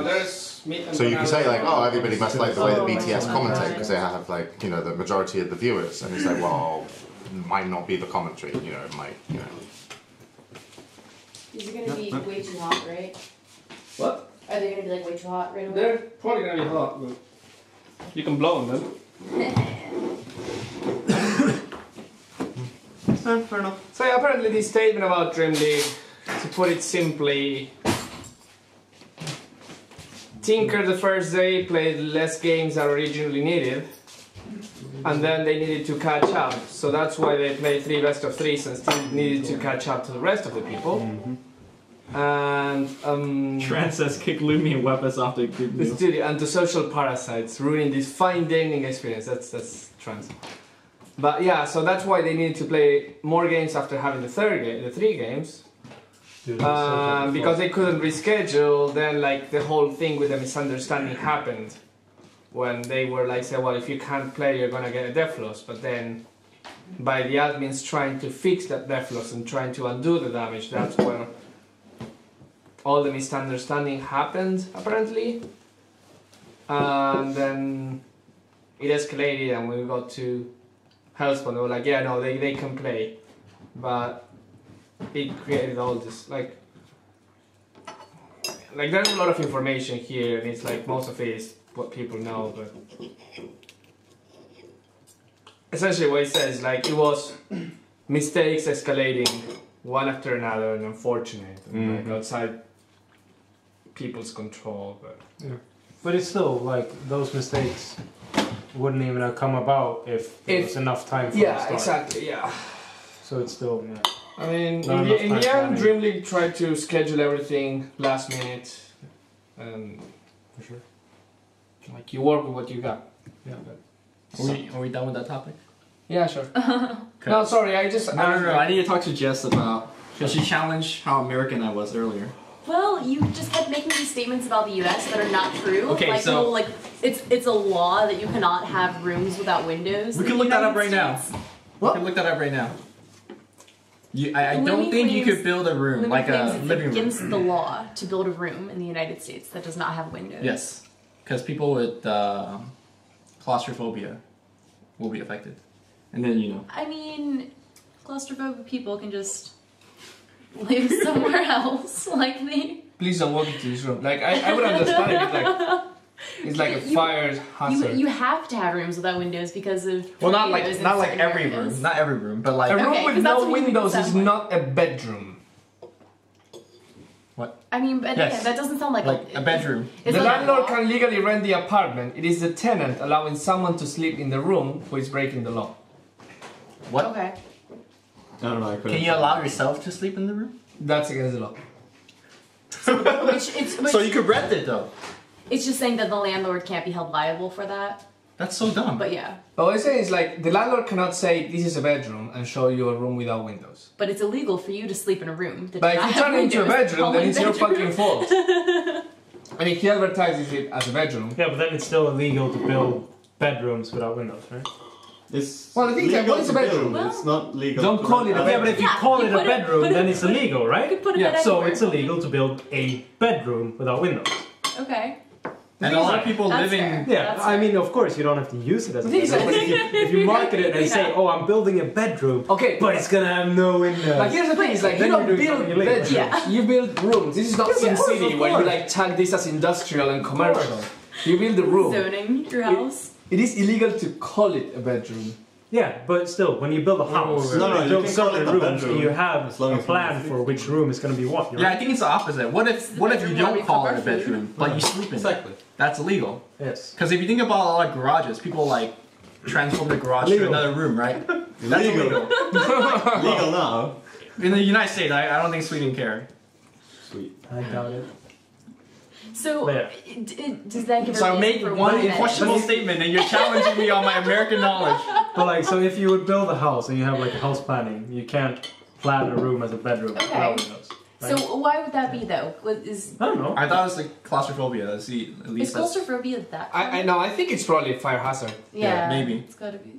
[SPEAKER 2] There's meat and
[SPEAKER 1] So you can say like, oh, everybody must like the way that
[SPEAKER 4] Oh,
[SPEAKER 1] BTS
[SPEAKER 4] my
[SPEAKER 1] commentate
[SPEAKER 4] God.
[SPEAKER 1] because they have like, you know, the majority of the viewers. And it's like, well, it might not be the commentary, you know, it might, you know.
[SPEAKER 11] These are gonna be way too hot, right?
[SPEAKER 2] What?
[SPEAKER 11] Are they gonna be like way too hot right away?
[SPEAKER 2] They're probably gonna be hot, but you can blow on them.
[SPEAKER 3] fair enough.
[SPEAKER 2] So yeah, apparently this statement about Dream League, to put it simply, Tinker the first day played less games than originally needed, and then they needed to catch up. So that's why they played 3 best of 3s and still needed to catch up to the rest of the people. And
[SPEAKER 8] Trent says kick Lumi and weapons after good
[SPEAKER 2] the
[SPEAKER 8] news.
[SPEAKER 2] studio and the social parasites ruining this fine dining experience. That's trans. But yeah, so that's why they needed to play more games after having the 3 games. Because they couldn't reschedule, then like the whole thing with the misunderstanding happened. When they were like, say, well, if you can't play, you're gonna get a death loss. But then, by the admins trying to fix that death loss and trying to undo the damage, that's where all the misunderstanding happened, apparently. And then it escalated, and when we got to Hellspawn, they were like, yeah, no, they can play. But it created all this, like there's a lot of information here, and it's like most of it is what people know, but essentially what it says, like, it was mistakes escalating one after another and unfortunate, and like outside people's control, but
[SPEAKER 9] But it's still like those mistakes wouldn't even have come about if there was enough time for the start.
[SPEAKER 2] exactly, yeah.
[SPEAKER 9] So it's still
[SPEAKER 2] I mean,
[SPEAKER 9] Not
[SPEAKER 2] in
[SPEAKER 9] enough
[SPEAKER 2] the
[SPEAKER 9] time
[SPEAKER 2] end,
[SPEAKER 9] planning.
[SPEAKER 2] Dream League tried to schedule everything last minute, and
[SPEAKER 9] for sure.
[SPEAKER 2] like you work with what you got.
[SPEAKER 9] Yeah.
[SPEAKER 8] Are we done with that topic?
[SPEAKER 2] Yeah, sure. No, sorry, I just
[SPEAKER 8] No. I need to talk to Jess about. Because she challenged how American I was earlier.
[SPEAKER 4] Well, you just kept making these statements about the U.S. that are not true.
[SPEAKER 8] Okay,
[SPEAKER 4] like,
[SPEAKER 8] so-
[SPEAKER 4] well, like it's a law that you cannot have rooms without windows.
[SPEAKER 8] We
[SPEAKER 4] in
[SPEAKER 8] can
[SPEAKER 4] the
[SPEAKER 8] look that up
[SPEAKER 4] United
[SPEAKER 8] right now.
[SPEAKER 4] States.
[SPEAKER 8] We can look that up right now. I don't
[SPEAKER 4] Lemmy
[SPEAKER 8] think you
[SPEAKER 4] claims-
[SPEAKER 8] could build a room,
[SPEAKER 4] Lemmy
[SPEAKER 8] like
[SPEAKER 4] claims
[SPEAKER 8] a
[SPEAKER 4] it's
[SPEAKER 8] living room.
[SPEAKER 4] against the law to build a room in the United States that does not have windows.
[SPEAKER 8] Yes, because people with claustrophobia will be affected. And then, you know.
[SPEAKER 4] I mean, claustrophobic people can just live somewhere else. Like they.
[SPEAKER 2] please don't walk into this room. Like I would understand it. It's like a fire hazard.
[SPEAKER 4] You have to have rooms without windows because of.
[SPEAKER 8] Well, not
[SPEAKER 4] tornadoes in
[SPEAKER 8] like
[SPEAKER 4] certain
[SPEAKER 8] every
[SPEAKER 4] areas.
[SPEAKER 8] room, not every room, but like
[SPEAKER 2] A room
[SPEAKER 4] Okay,
[SPEAKER 2] with
[SPEAKER 4] 'cause that's
[SPEAKER 2] no
[SPEAKER 4] what you make it
[SPEAKER 2] windows
[SPEAKER 4] sound
[SPEAKER 2] is
[SPEAKER 4] like.
[SPEAKER 2] not a bedroom.
[SPEAKER 4] I mean, but
[SPEAKER 8] Yes.
[SPEAKER 4] yeah, that doesn't sound like
[SPEAKER 8] a bedroom.
[SPEAKER 4] It's
[SPEAKER 2] The
[SPEAKER 4] not a
[SPEAKER 2] landlord
[SPEAKER 4] law.
[SPEAKER 2] can legally rent the apartment. It is the tenant allowing someone to sleep in the room who is breaking the law.
[SPEAKER 8] What?
[SPEAKER 4] Okay.
[SPEAKER 3] I don't know. I couldn't.
[SPEAKER 8] Can you allow yourself to sleep in the room?
[SPEAKER 2] That's against the law.
[SPEAKER 4] Which
[SPEAKER 8] So you could rent it though.
[SPEAKER 4] it's just saying that the landlord can't be held liable for that.
[SPEAKER 8] That's so dumb.
[SPEAKER 4] But yeah,
[SPEAKER 2] But what I'm saying is like the landlord cannot say this is a bedroom and show you a room without windows.
[SPEAKER 4] but it's illegal for you to sleep in a room. That
[SPEAKER 2] But
[SPEAKER 4] does
[SPEAKER 2] if
[SPEAKER 4] not
[SPEAKER 2] you
[SPEAKER 4] have
[SPEAKER 2] turn it into a
[SPEAKER 4] windows.
[SPEAKER 2] bedroom,
[SPEAKER 4] Call
[SPEAKER 2] then
[SPEAKER 4] it
[SPEAKER 2] it's your
[SPEAKER 4] bedroom.
[SPEAKER 2] fucking fault. I mean, he advertises it as a bedroom.
[SPEAKER 9] Yeah, but then it's still illegal to build bedrooms without windows, right?
[SPEAKER 3] It's
[SPEAKER 2] Well, the thing is that
[SPEAKER 3] legal
[SPEAKER 2] what is
[SPEAKER 3] to
[SPEAKER 2] a bedroom?
[SPEAKER 3] build, it's not legal.
[SPEAKER 2] Don't
[SPEAKER 3] to
[SPEAKER 2] call
[SPEAKER 3] rent
[SPEAKER 2] it a
[SPEAKER 3] out.
[SPEAKER 9] Yeah, but if you
[SPEAKER 4] Yeah,
[SPEAKER 9] call
[SPEAKER 4] you
[SPEAKER 9] it a
[SPEAKER 4] put it-
[SPEAKER 9] bedroom,
[SPEAKER 4] put it-
[SPEAKER 9] then it's illegal,
[SPEAKER 4] You
[SPEAKER 9] right?
[SPEAKER 4] could put a
[SPEAKER 2] Yeah,
[SPEAKER 4] bed
[SPEAKER 9] So
[SPEAKER 4] anywhere.
[SPEAKER 9] it's illegal to build a bedroom without windows.
[SPEAKER 4] Okay.
[SPEAKER 8] And a lot of people
[SPEAKER 4] That's
[SPEAKER 8] living.
[SPEAKER 4] fair.
[SPEAKER 9] Yeah,
[SPEAKER 4] That's
[SPEAKER 9] I
[SPEAKER 4] fair.
[SPEAKER 9] mean, of course, you don't have to use it as a
[SPEAKER 2] The thing is
[SPEAKER 9] bedroom.
[SPEAKER 2] that-
[SPEAKER 9] But if you market it and say,
[SPEAKER 4] Yeah.
[SPEAKER 9] "Oh, I'm building a bedroom,"
[SPEAKER 2] Okay,
[SPEAKER 9] but it's gonna have no windows.
[SPEAKER 2] like here's the thing: is like you
[SPEAKER 9] Then
[SPEAKER 2] don't
[SPEAKER 9] you're doing
[SPEAKER 2] build
[SPEAKER 9] something illegal.
[SPEAKER 2] bedrooms,
[SPEAKER 4] Yeah.
[SPEAKER 2] you build rooms. This is not
[SPEAKER 9] Yeah,
[SPEAKER 2] Sim
[SPEAKER 9] of course,
[SPEAKER 2] City
[SPEAKER 9] of
[SPEAKER 2] where you
[SPEAKER 9] course.
[SPEAKER 2] like tag this as industrial and commercial. You build a room.
[SPEAKER 4] Zoning your house.
[SPEAKER 2] It is illegal to call it a bedroom.
[SPEAKER 9] Yeah, but still, when you build a house,
[SPEAKER 3] No, no,
[SPEAKER 9] you
[SPEAKER 3] you
[SPEAKER 9] build
[SPEAKER 3] can call
[SPEAKER 9] certain
[SPEAKER 3] it a
[SPEAKER 9] rooms,
[SPEAKER 3] bedroom,
[SPEAKER 9] you have
[SPEAKER 3] as long
[SPEAKER 9] a
[SPEAKER 3] as
[SPEAKER 9] plan
[SPEAKER 3] you-
[SPEAKER 9] for which room is going to be what.
[SPEAKER 8] Yeah, I think it's the opposite. What if you
[SPEAKER 4] bedroom where we
[SPEAKER 8] don't call
[SPEAKER 4] cook
[SPEAKER 8] it a
[SPEAKER 4] our food.
[SPEAKER 8] bedroom, but you sleep in it?
[SPEAKER 3] Exactly.
[SPEAKER 8] That's illegal.
[SPEAKER 9] Yes.
[SPEAKER 8] Because if you think about a lot of garages, people like transform the garage to
[SPEAKER 9] Legal.
[SPEAKER 8] another room, right? That's
[SPEAKER 3] Legal.
[SPEAKER 8] illegal.
[SPEAKER 3] Legal now.
[SPEAKER 8] In the United States, I don't think Sweden care.
[SPEAKER 3] Sweet.
[SPEAKER 9] I doubt it.
[SPEAKER 4] So,
[SPEAKER 9] There.
[SPEAKER 4] does that give a
[SPEAKER 8] So I
[SPEAKER 4] reason
[SPEAKER 8] make
[SPEAKER 4] for
[SPEAKER 8] one
[SPEAKER 4] why that-
[SPEAKER 8] questionable statement, and you're challenging me on my American knowledge.
[SPEAKER 9] But like, so if you would build a house and you have like a house planning, you can't plan a room as a bedroom
[SPEAKER 4] Okay.
[SPEAKER 9] without windows. Right?
[SPEAKER 4] So why would that be though? What is
[SPEAKER 9] I don't know.
[SPEAKER 8] I thought it was like claustrophobia. That's the at
[SPEAKER 4] is
[SPEAKER 8] least that's,
[SPEAKER 4] claustrophobia that?
[SPEAKER 2] I know. I think it's probably a fire hazard.
[SPEAKER 4] Yeah,
[SPEAKER 8] maybe.
[SPEAKER 4] It's gotta be.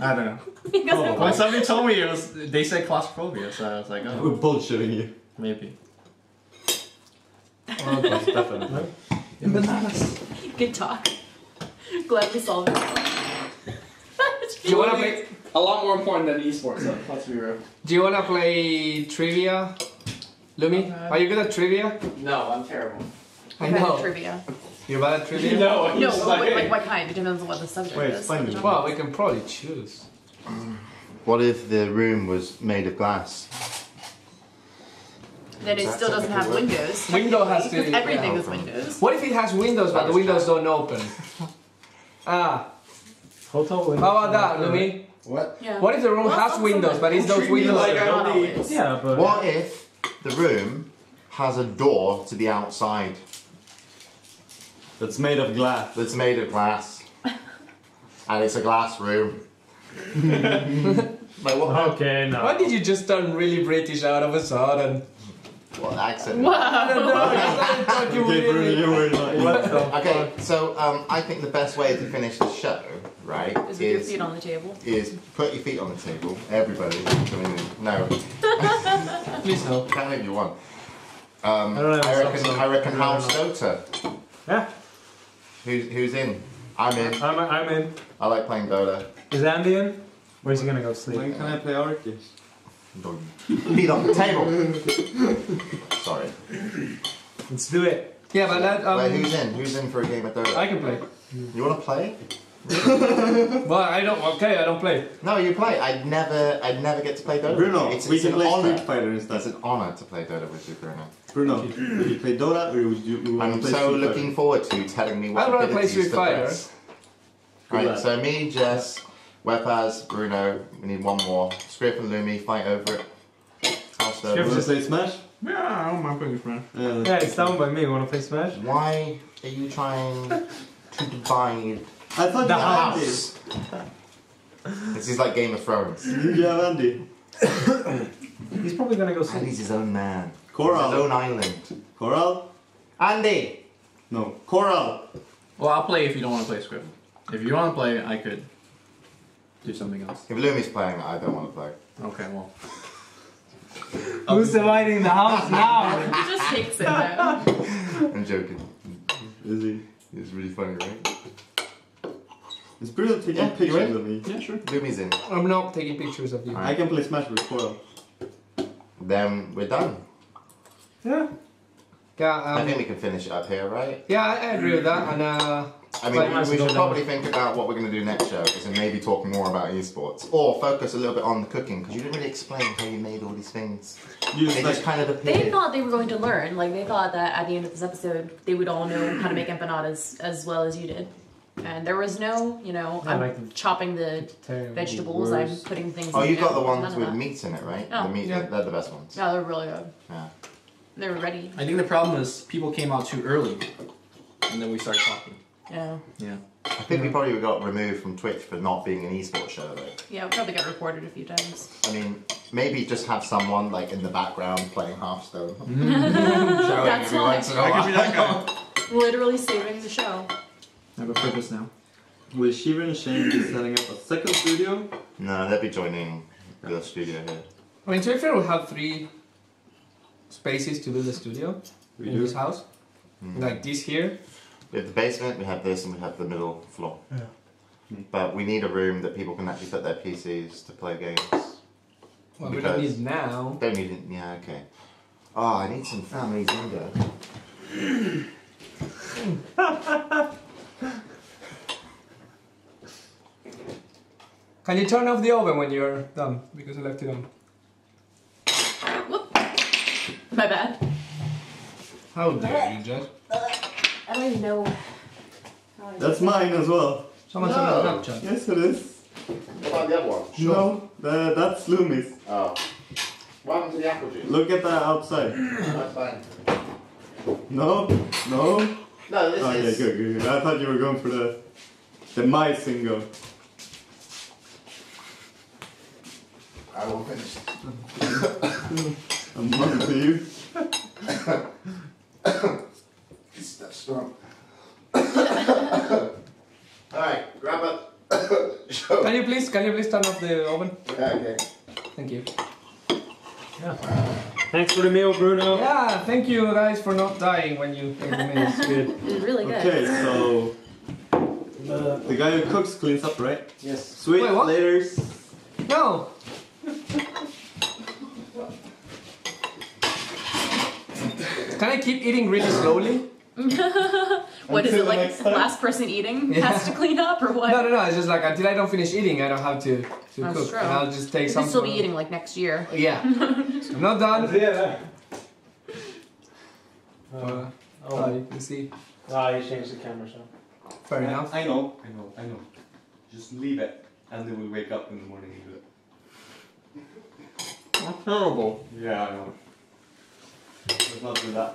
[SPEAKER 8] I don't know.
[SPEAKER 4] Because
[SPEAKER 3] Oh,
[SPEAKER 4] of
[SPEAKER 8] When somebody told me it was, they said claustrophobia, so I was like,
[SPEAKER 3] We're
[SPEAKER 8] oh,
[SPEAKER 3] bullshitting you.
[SPEAKER 8] maybe.
[SPEAKER 3] Well, that's definitely.
[SPEAKER 8] Empanadas.
[SPEAKER 4] Good talk. Glad we solved it.
[SPEAKER 2] Do you wanna play?
[SPEAKER 8] A lot more important than esports, though. Let's be real.
[SPEAKER 2] Do you wanna play trivia, Lumi? Are you good at trivia?
[SPEAKER 8] No, I'm terrible.
[SPEAKER 2] I
[SPEAKER 4] What kind of
[SPEAKER 2] know.
[SPEAKER 4] trivia.
[SPEAKER 2] You're bad at trivia.
[SPEAKER 8] No, I'm
[SPEAKER 4] No,
[SPEAKER 8] just
[SPEAKER 4] like what kind? It depends on what the subject
[SPEAKER 3] Wait,
[SPEAKER 4] is.
[SPEAKER 3] explain it.
[SPEAKER 2] Well, we can probably choose.
[SPEAKER 1] What if the room was made of glass?
[SPEAKER 4] Then it
[SPEAKER 1] Does that
[SPEAKER 4] still doesn't have
[SPEAKER 1] technically work?
[SPEAKER 4] windows.
[SPEAKER 2] Window has to-
[SPEAKER 4] Because everything
[SPEAKER 2] yeah.
[SPEAKER 4] is windows.
[SPEAKER 2] What if it has windows but the windows don't open?
[SPEAKER 9] Hotel windows.
[SPEAKER 2] How about that, Lumi?
[SPEAKER 1] What?
[SPEAKER 4] Yeah.
[SPEAKER 2] What if the room
[SPEAKER 4] Well,
[SPEAKER 2] has
[SPEAKER 4] some-
[SPEAKER 2] windows but it's those
[SPEAKER 3] Treat me
[SPEAKER 2] windows?
[SPEAKER 3] like
[SPEAKER 2] that
[SPEAKER 3] I
[SPEAKER 2] don't-
[SPEAKER 3] don't need-
[SPEAKER 9] Yeah, but
[SPEAKER 1] What if the room has a door to the outside
[SPEAKER 3] That's made of glass.
[SPEAKER 1] that's made of glass? And it's a glass room. Like what?
[SPEAKER 9] Okay, no.
[SPEAKER 2] Why did you just turn really British out of a sudden?
[SPEAKER 1] What accent?
[SPEAKER 2] I don't know. I started talking
[SPEAKER 3] Okay, Bruno,
[SPEAKER 2] really.
[SPEAKER 3] you were like.
[SPEAKER 9] What the
[SPEAKER 1] Okay, so I think the best way to finish the show, right,
[SPEAKER 4] Is with your feet on the table.
[SPEAKER 1] is put your feet on the table. Everybody, coming in. No,
[SPEAKER 2] Please no.
[SPEAKER 1] can't if you want.
[SPEAKER 9] I don't have a
[SPEAKER 1] I reckon
[SPEAKER 9] song.
[SPEAKER 1] House Dota.
[SPEAKER 9] Yeah,
[SPEAKER 1] Who's in? I'm in.
[SPEAKER 9] I'm in.
[SPEAKER 1] I like playing Dota.
[SPEAKER 9] Is Andy in? Where's he gonna go sleep?
[SPEAKER 3] When can I play Arceus?
[SPEAKER 1] Feet on the table. Sorry.
[SPEAKER 9] Let's do it.
[SPEAKER 2] Yeah, but that
[SPEAKER 1] Wait, who's in? Who's in for a game of Dota?
[SPEAKER 2] I can play.
[SPEAKER 1] You want to play?
[SPEAKER 2] Well, I don't. Okay, I don't play.
[SPEAKER 1] No, you play. I'd never get to play Dota.
[SPEAKER 3] Bruno,
[SPEAKER 1] it's
[SPEAKER 3] we can
[SPEAKER 1] an
[SPEAKER 3] play
[SPEAKER 1] honor.
[SPEAKER 3] Street Fighter
[SPEAKER 1] It's
[SPEAKER 3] instead.
[SPEAKER 1] an honor to play Dota with you, Bruno.
[SPEAKER 3] Bruno, would you play Dota or would you want
[SPEAKER 1] I'm
[SPEAKER 3] to play
[SPEAKER 1] so
[SPEAKER 3] Street
[SPEAKER 1] looking forward to you telling me what
[SPEAKER 2] I'd rather play
[SPEAKER 1] abilities
[SPEAKER 2] Street
[SPEAKER 1] to
[SPEAKER 2] Fighter.
[SPEAKER 1] press.
[SPEAKER 3] Good
[SPEAKER 1] Right,
[SPEAKER 3] lad.
[SPEAKER 1] so me, Jess, Webaz, Bruno, we need one more. Script and Lumi, fight over it. House
[SPEAKER 3] Fighter?
[SPEAKER 1] Dota.
[SPEAKER 3] Want to play Smash?
[SPEAKER 8] Yeah, I don't mind playing Smash.
[SPEAKER 3] Yeah.
[SPEAKER 9] Yeah, it's down by me. Wanna play Smash?
[SPEAKER 1] Why are you trying to divide
[SPEAKER 3] I thought
[SPEAKER 9] The
[SPEAKER 3] you had Andy.
[SPEAKER 1] house? This is like Game of Thrones.
[SPEAKER 3] You have Andy.
[SPEAKER 9] He's probably gonna go sleep.
[SPEAKER 1] Andy's his own man.
[SPEAKER 3] Coral.
[SPEAKER 1] His own island.
[SPEAKER 3] Coral?
[SPEAKER 1] Andy!
[SPEAKER 3] No. Coral!
[SPEAKER 8] Well, I'll play if you don't want to play script. If you want to play, I could do something else.
[SPEAKER 1] If Lumi's playing, I don't want to play.
[SPEAKER 8] Okay, well.
[SPEAKER 9] Who's dividing the house now?
[SPEAKER 4] He just takes it now.
[SPEAKER 1] I'm joking.
[SPEAKER 3] Is he?
[SPEAKER 1] It's really funny, right?
[SPEAKER 3] Is Bruno taking
[SPEAKER 1] Yeah, you
[SPEAKER 3] pictures
[SPEAKER 1] in?
[SPEAKER 3] of me?
[SPEAKER 8] Yeah, sure.
[SPEAKER 1] Lumi's in.
[SPEAKER 2] I'm not taking pictures of you.
[SPEAKER 3] I can play Smash with Coral.
[SPEAKER 1] Then we're done.
[SPEAKER 9] Yeah.
[SPEAKER 2] Yeah,
[SPEAKER 1] I think we can finish it up here, right?
[SPEAKER 2] yeah, I agree with that. And
[SPEAKER 1] I mean, we should probably think about what we're going to do next show, is maybe talk more about esports. Or focus a little bit on the cooking, because you didn't really explain how you made all these things.
[SPEAKER 3] You
[SPEAKER 1] They just kind of
[SPEAKER 4] They
[SPEAKER 1] appeared.
[SPEAKER 4] thought they were going to learn. Like, they thought that at the end of this episode, they would all know how to make empanadas as well as you did. And there was no,
[SPEAKER 9] I
[SPEAKER 4] I'm
[SPEAKER 9] like them.
[SPEAKER 4] chopping the
[SPEAKER 9] Terrible
[SPEAKER 4] vegetables,
[SPEAKER 9] words.
[SPEAKER 4] I'm putting things
[SPEAKER 1] Oh,
[SPEAKER 4] in
[SPEAKER 1] you
[SPEAKER 4] there.
[SPEAKER 1] got the ones
[SPEAKER 4] None of
[SPEAKER 1] with
[SPEAKER 4] that.
[SPEAKER 1] meat in it, right?
[SPEAKER 4] Oh,
[SPEAKER 1] The meat,
[SPEAKER 2] yeah.
[SPEAKER 1] they're the best ones.
[SPEAKER 4] No, they're really good.
[SPEAKER 1] Yeah.
[SPEAKER 4] They were ready.
[SPEAKER 8] I think the problem is people came out too early, and then we started talking.
[SPEAKER 4] Yeah.
[SPEAKER 8] Yeah.
[SPEAKER 1] I think we probably got removed from Twitch for not being an esports show, though.
[SPEAKER 4] Yeah, we probably got reported a few times.
[SPEAKER 1] I mean, maybe just have someone like in the background playing Hearthstone.
[SPEAKER 4] That's
[SPEAKER 1] every
[SPEAKER 4] fine.
[SPEAKER 1] once in a
[SPEAKER 3] I can be that
[SPEAKER 1] while.
[SPEAKER 3] guy.
[SPEAKER 4] Literally saving the show.
[SPEAKER 8] I have a purpose now.
[SPEAKER 3] Will Shiva and Shane be setting up a second studio?
[SPEAKER 1] No, they'll be joining the studio here.
[SPEAKER 2] I mean, to be fair, we have 3 spaces to build a studio
[SPEAKER 3] We
[SPEAKER 2] in
[SPEAKER 3] do.
[SPEAKER 2] this house. Like this here.
[SPEAKER 1] We have the basement, we have this, and we have the middle floor.
[SPEAKER 9] Yeah.
[SPEAKER 1] But we need a room that people can actually put their PCs to play games.
[SPEAKER 2] Well, we don't
[SPEAKER 1] Because-
[SPEAKER 2] need now.
[SPEAKER 1] Don't need it. Yeah, okay. Oh, I need some family dingo.
[SPEAKER 2] Can you turn off the oven when you're done? Because I left it on.
[SPEAKER 4] Whoop. My bad.
[SPEAKER 2] How dare you, Jess?
[SPEAKER 4] I don't even know. how I
[SPEAKER 3] That's
[SPEAKER 4] do it.
[SPEAKER 3] mine as well.
[SPEAKER 2] Someone sent
[SPEAKER 1] No.
[SPEAKER 2] a Snapchat.
[SPEAKER 3] Yes, it is.
[SPEAKER 1] What about the other one?
[SPEAKER 3] No, that's Lumi's.
[SPEAKER 1] Oh. What happened to the apple juice?
[SPEAKER 3] Look at that outside.
[SPEAKER 1] That's fine.
[SPEAKER 3] No, no.
[SPEAKER 1] No, this
[SPEAKER 3] Okay,
[SPEAKER 1] is.
[SPEAKER 3] good. I thought you were going for the my single.
[SPEAKER 1] I will finish.
[SPEAKER 3] I'm on to you.
[SPEAKER 1] It's that strong. Alright, grab up. Show.
[SPEAKER 2] Can you please turn off the oven?
[SPEAKER 1] Yeah, okay.
[SPEAKER 2] Thank you.
[SPEAKER 9] Thanks for the meal, Bruno.
[SPEAKER 2] Yeah, thank you guys for not dying when you ate the meal.
[SPEAKER 9] Good.
[SPEAKER 4] It was really good.
[SPEAKER 3] Okay, so the guy who cooks cleans up, right?
[SPEAKER 1] Yes.
[SPEAKER 3] Sweet.
[SPEAKER 2] Wait, what?
[SPEAKER 3] Laters.
[SPEAKER 2] No! Can I keep eating really slowly?
[SPEAKER 4] What is
[SPEAKER 3] Until
[SPEAKER 4] it,
[SPEAKER 3] the
[SPEAKER 4] like
[SPEAKER 3] next time?
[SPEAKER 4] last person eating
[SPEAKER 2] Yeah.
[SPEAKER 4] has to clean up or what?
[SPEAKER 2] No, it's just like until I don't finish eating, I don't have to
[SPEAKER 4] That's
[SPEAKER 2] cook.
[SPEAKER 4] true.
[SPEAKER 2] And I'll just take
[SPEAKER 4] You
[SPEAKER 2] some.
[SPEAKER 4] could still be eating like next year.
[SPEAKER 2] Yeah. I'm not done. You see.
[SPEAKER 9] Ah, you changed the camera, so.
[SPEAKER 2] Fair enough.
[SPEAKER 3] I know. Just leave it, and they will wake up in the morning and do it.
[SPEAKER 8] That's terrible.
[SPEAKER 3] Yeah, I know. Let's not do that.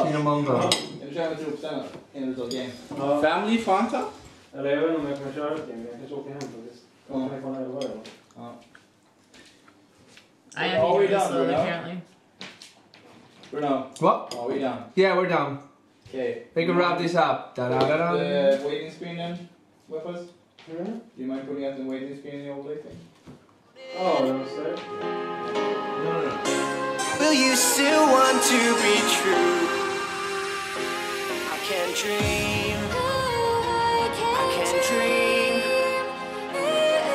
[SPEAKER 2] Cinnamon roll.
[SPEAKER 10] Är du kär med tropsarna?
[SPEAKER 5] game.
[SPEAKER 9] Ja.
[SPEAKER 5] Family Fanta?
[SPEAKER 9] Eller jag vet inte om jag kan köra det, men jag kanske åker hem faktiskt.
[SPEAKER 5] Ja.
[SPEAKER 9] Jag kan öva det.
[SPEAKER 5] Ja.
[SPEAKER 4] I
[SPEAKER 5] Are we
[SPEAKER 4] am eating this
[SPEAKER 5] done, Bruno?
[SPEAKER 4] apparently.
[SPEAKER 5] Bruno,
[SPEAKER 12] What?
[SPEAKER 5] are we done?
[SPEAKER 12] Yeah, we're done.
[SPEAKER 5] Okay.
[SPEAKER 12] We can wrap this up. Da-da-da-da.
[SPEAKER 5] The waiting screen then with us?
[SPEAKER 9] Mm-hmm.
[SPEAKER 5] Do you mind putting up the waiting screen in the old thing?
[SPEAKER 9] Oh, that was it.
[SPEAKER 13] Will you still want to be true? I can dream. I can dream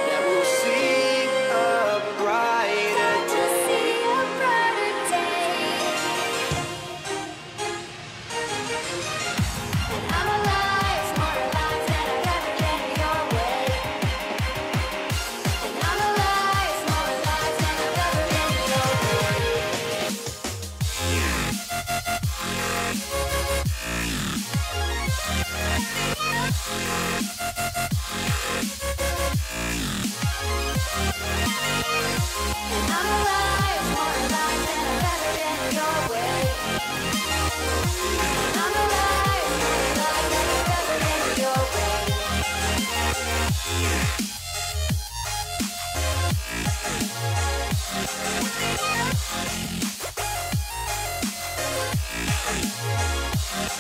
[SPEAKER 13] that we'll see a brighter day. And I'm alive, more alive than I've ever been your way. And I'm alive, more alive than I've ever been your way. And I'm alive, more alive than I've ever been your way. And I'm alive, more alive than I've ever been your way.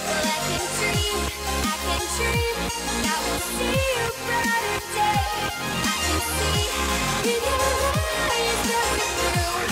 [SPEAKER 13] Well, I can dream that we'll see a brighter day. I can see in your eyes burning through.